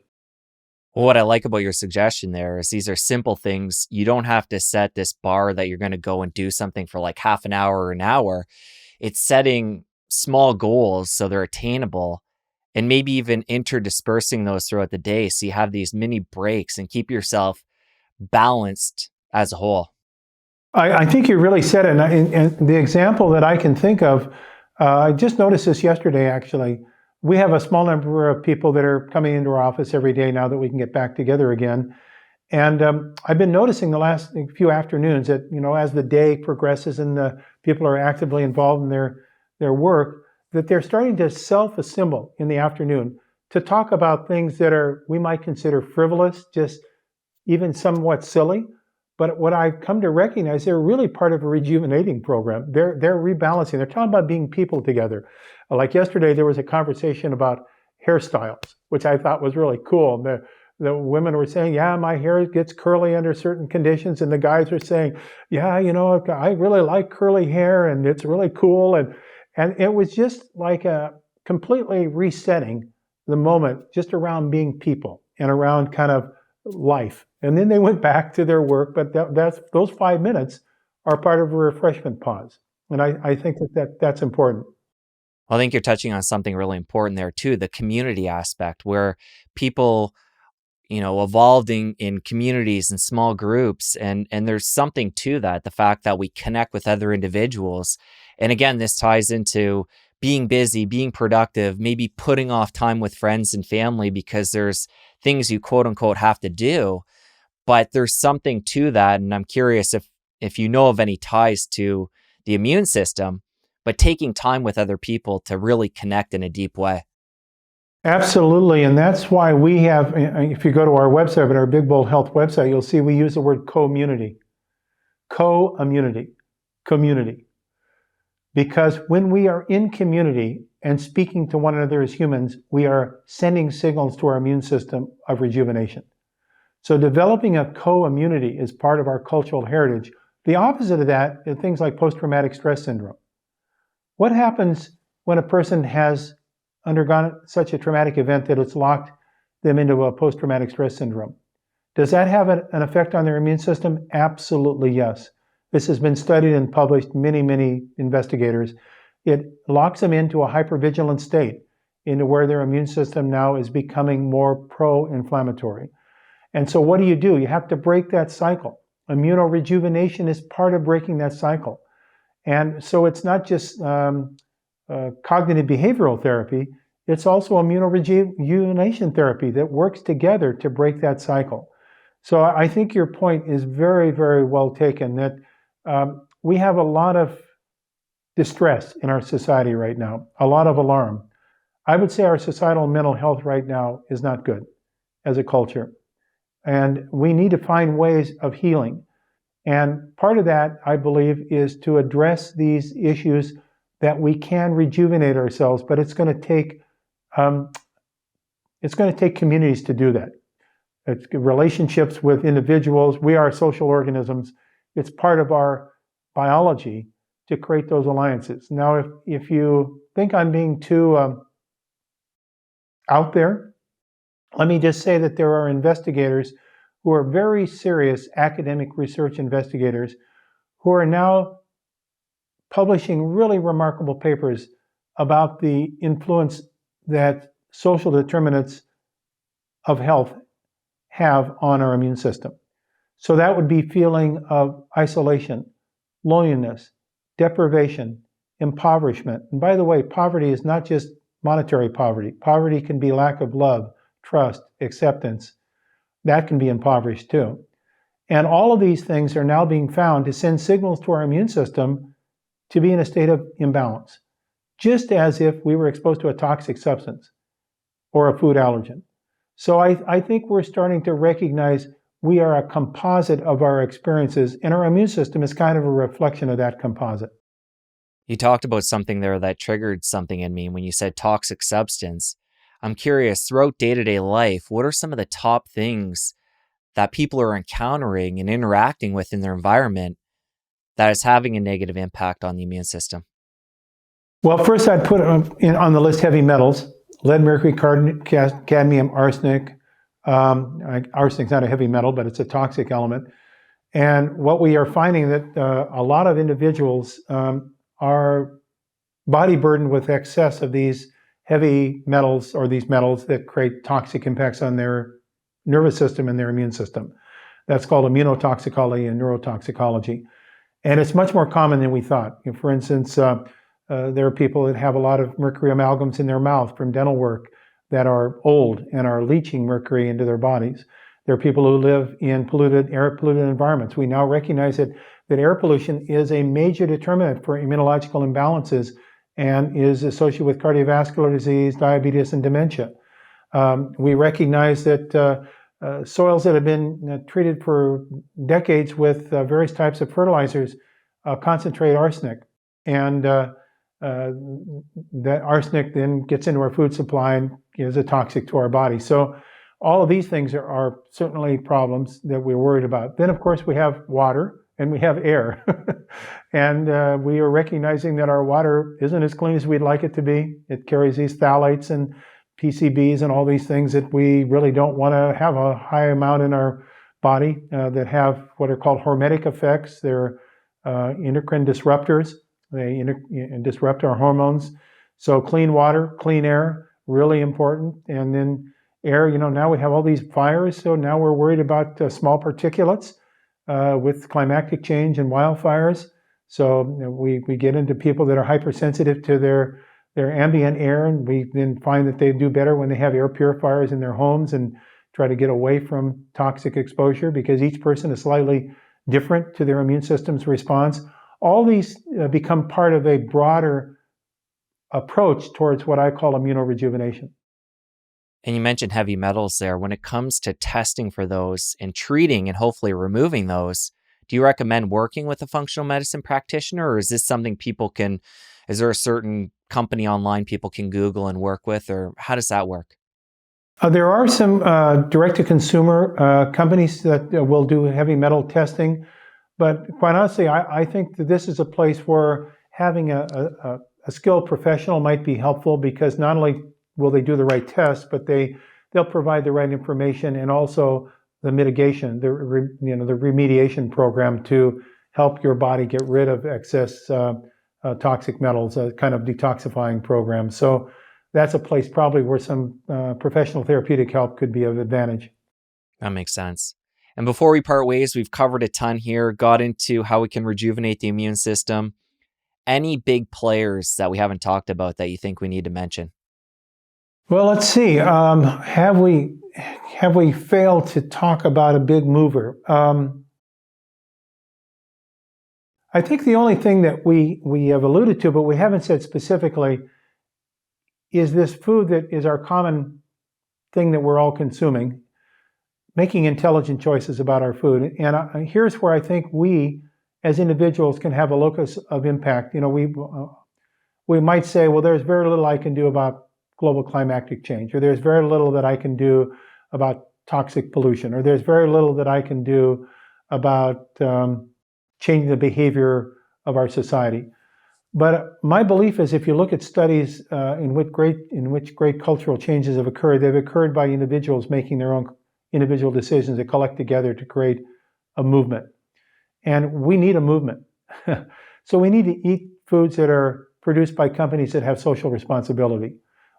Well, what I like about your suggestion there is these are simple things. You don't have to set this bar that you're going to go and do something for like half an hour or an hour. It's setting small goals so they're attainable and maybe even interdispersing those throughout the day so you have these mini breaks and keep yourself balanced as a whole. I think you really said it. And the example that I can think of, I just noticed this yesterday, actually. We have a small number of people that are coming into our office every day now that we can get back together again. And I've been noticing the last few afternoons that, as the day progresses and the people are actively involved in their work, that they're starting to self-assemble in the afternoon to talk about things that we might consider frivolous, just even somewhat silly. But what I've come to recognize, they're really part of a rejuvenating program. They're rebalancing. They're talking about being people together. Like yesterday, there was a conversation about hairstyles, which I thought was really cool. The women were saying, yeah, my hair gets curly under certain conditions. And the guys are saying, yeah, I really like curly hair and it's really cool. And it was just like a completely resetting the moment just around being people and around kind of life. And then they went back to their work, but those 5 minutes are part of a refreshment pause. And I think that's important. I think you're touching on something really important there too, the community aspect where people, evolved in communities and small groups. And there's something to that, the fact that we connect with other individuals. And again, this ties into being busy, being productive, maybe putting off time with friends and family because there's things you quote unquote have to do. But there's something to that. And I'm curious if you know of any ties to the immune system, but taking time with other people to really connect in a deep way. Absolutely. And that's why we have, if you go to our website, at our Big Bold Health website, you'll see we use the word coIMMUNITY. coIMMUNITY. Community. Because when we are in community and speaking to one another as humans, we are sending signals to our immune system of rejuvenation. So developing a coIMMUNITY is part of our cultural heritage. The opposite of that are things like post-traumatic stress syndrome. What happens when a person has undergone such a traumatic event that it's locked them into a post-traumatic stress syndrome? Does that have an effect on their immune system? Absolutely yes. This has been studied and published, many investigators. It locks them into a hypervigilant state, into where their immune system now is becoming more pro-inflammatory. And so what do? You have to break that cycle. Immuno-rejuvenation is part of breaking that cycle. And so it's not just cognitive behavioral therapy, it's also immuno-rejuvenation therapy that works together to break that cycle. So I think your point is very, very well taken, that we have a lot of distress in our society right now, a lot of alarm. I would say our societal mental health right now is not good as a culture. And we need to find ways of healing. And part of that, I believe, is to address these issues that we can rejuvenate ourselves, but it's going to take communities to do that. It's relationships with individuals. We are social organisms. It's part of our biology to create those alliances. Now, if you think I'm being too out there, let me just say that there are investigators who are very serious academic research investigators who are now publishing really remarkable papers about the influence that social determinants of health have on our immune system. So that would be feeling of isolation, loneliness, deprivation, impoverishment. And by the way, poverty is not just monetary poverty. Poverty can be lack of love, trust, acceptance. That can be impoverished too. And all of these things are now being found to send signals to our immune system to be in a state of imbalance, just as if we were exposed to a toxic substance or a food allergen. So I think we're starting to recognize we are a composite of our experiences, and our immune system is kind of a reflection of that composite. You talked about something there that triggered something in me when you said toxic substance. I'm curious, throughout day to day life, what are some of the top things that people are encountering and interacting with in their environment that is having a negative impact on the immune system? Well, first I'd put on the list heavy metals: lead, mercury, cadmium, arsenic. Arsenic's not a heavy metal, but it's a toxic element. And what we are finding that a lot of individuals are body burdened with excess of these heavy metals, or these metals that create toxic impacts on their nervous system and their immune system. That's called immunotoxicology and neurotoxicology. And it's much more common than we thought. For instance, there are people that have a lot of mercury amalgams in their mouth from dental work that are old and are leaching mercury into their bodies. There are people who live in air polluted environments. We now recognize that air pollution is a major determinant for immunological imbalances and is associated with cardiovascular disease, diabetes, and dementia. We recognize that soils that have been treated for decades with various types of fertilizers concentrate arsenic. And that arsenic then gets into our food supply and is a toxic to our body. So all of these things are certainly problems that we're worried about. Then, of course, we have water and we have air. And we are recognizing that our water isn't as clean as we'd like it to be. It carries these phthalates and PCBs and all these things that we really don't want to have a high amount in our body that have what are called hormetic effects. They're endocrine disruptors. They disrupt our hormones. So clean water, clean air, really important. And then air, now we have all these fires. So now we're worried about small particulates with climatic change and wildfires. So we get into people that are hypersensitive to their ambient air, and we then find that they do better when they have air purifiers in their homes and try to get away from toxic exposure, because each person is slightly different to their immune system's response. All these become part of a broader approach towards what I call immuno-rejuvenation. And you mentioned heavy metals there. When it comes to testing for those and treating and hopefully removing those, do you recommend working with a functional medicine practitioner, or is this something is there a certain company online people can Google and work with, or how does that work? There are some direct-to-consumer companies that will do heavy metal testing, but quite honestly, I think that this is a place where having a skilled professional might be helpful, because not only will they do the right test, but they'll provide the right information and also the mitigation, the remediation program to help your body get rid of excess toxic metals, a kind of detoxifying program. So that's a place probably where some professional therapeutic help could be of advantage. That makes sense. And before we part ways, we've covered a ton here, got into how we can rejuvenate the immune system. Any big players that we haven't talked about that you think we need to mention? Well, let's see. Have we failed to talk about a big mover? I think the only thing that we have alluded to, but we haven't said specifically, is this food that is our common thing that we're all consuming, making intelligent choices about our food. And here's where I think we, as individuals, can have a locus of impact. We might say, well, there's very little I can do about global climatic change, or there's very little that I can do about toxic pollution, or there's very little that I can do about changing the behavior of our society. But my belief is, if you look at studies in which great cultural changes have occurred, they've occurred by individuals making their own individual decisions that collect together to create a movement. And we need a movement. So we need to eat foods that are produced by companies that have social responsibility.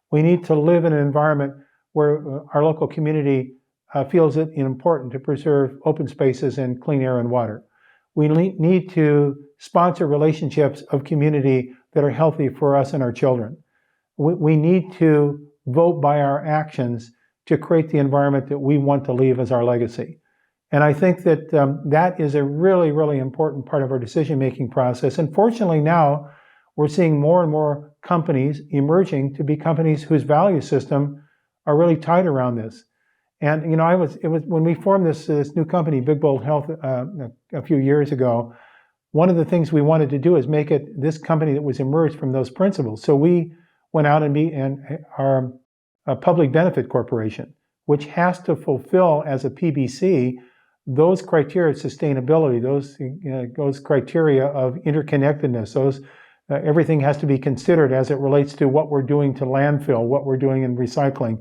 We need to live in an environment where our local community feels it important to preserve open spaces and clean air and water. We need to sponsor relationships of community that are healthy for us and our children. We need to vote by our actions to create the environment that we want to leave as our legacy. And I think that that is a really, really important part of our decision-making process. And fortunately now, we're seeing more and more companies emerging to be companies whose value system are really tied around this. And it was when we formed this new company, Big Bold Health, a few years ago. one of the things we wanted to do is make it this company that was emerged from those principles. So we went out and are a public benefit corporation, which has to fulfill as a PBC those criteria of sustainability, those criteria of interconnectedness, everything has to be considered as it relates to what we're doing to landfill, what we're doing in recycling.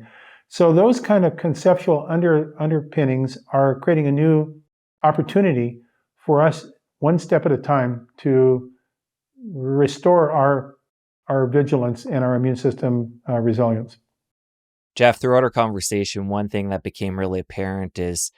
So those kind of conceptual underpinnings are creating a new opportunity for us, one step at a time, to restore our vigilance and our immune system resilience. Jeff, throughout our conversation, one thing that became really apparent is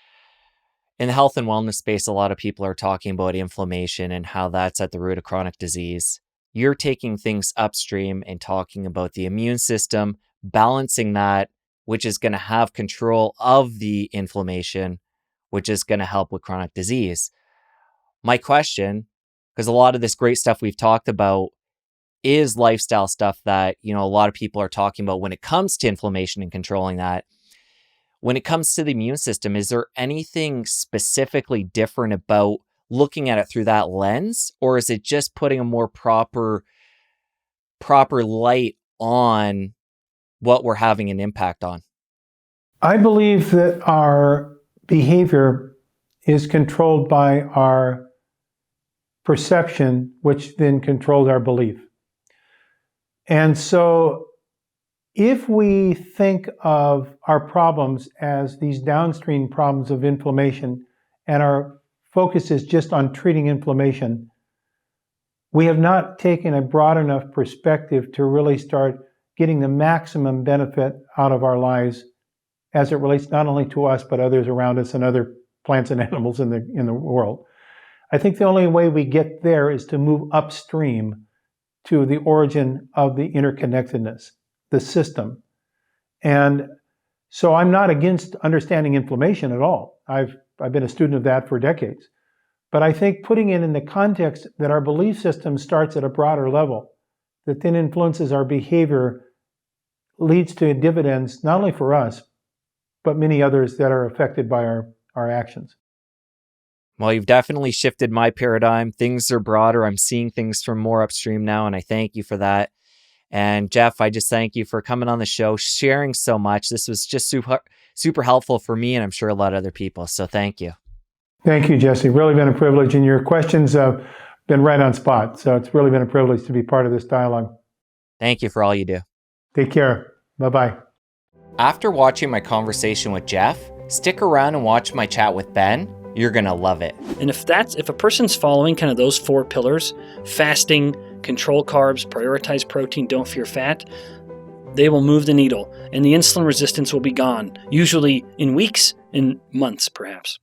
in the health and wellness space, a lot of people are talking about inflammation and how that's at the root of chronic disease. You're taking things upstream and talking about the immune system, balancing that, which is going to have control of the inflammation, which is going to help with chronic disease. My question, because a lot of this great stuff we've talked about is lifestyle stuff that, a lot of people are talking about when it comes to inflammation and controlling that. When it comes to the immune system, is there anything specifically different about looking at it through that lens? Or is it just putting a more proper light on what we're having an impact on? I believe that our behavior is controlled by our perception, which then controls our belief. And so if we think of our problems as these downstream problems of inflammation, and our focus is just on treating inflammation, we have not taken a broad enough perspective to really start getting the maximum benefit out of our lives as it relates not only to us, but others around us and other plants and animals in the world. I think the only way we get there is to move upstream to the origin of the interconnectedness, the system. And so I'm not against understanding inflammation at all. I've been a student of that for decades. But I think putting it in the context that our belief system starts at a broader level, that then influences our behavior, leads to dividends, not only for us, but many others that are affected by our actions. Well, you've definitely shifted my paradigm. Things are broader. I'm seeing things from more upstream now, and I thank you for that. And Jeff, I just thank you for coming on the show, sharing so much. This was just super helpful for me, and I'm sure a lot of other people. So thank you. Thank you, Jesse. Really been a privilege, and your questions have been right on spot. So it's really been a privilege to be part of this dialogue. Thank you for all you do. Take care. Bye-bye. After watching my conversation with Jeff, stick around and watch my chat with Ben. You're going to love it. And if a person's following kind of those 4 pillars, fasting, control carbs, prioritize protein, don't fear fat, they will move the needle and the insulin resistance will be gone, usually in weeks, in months perhaps.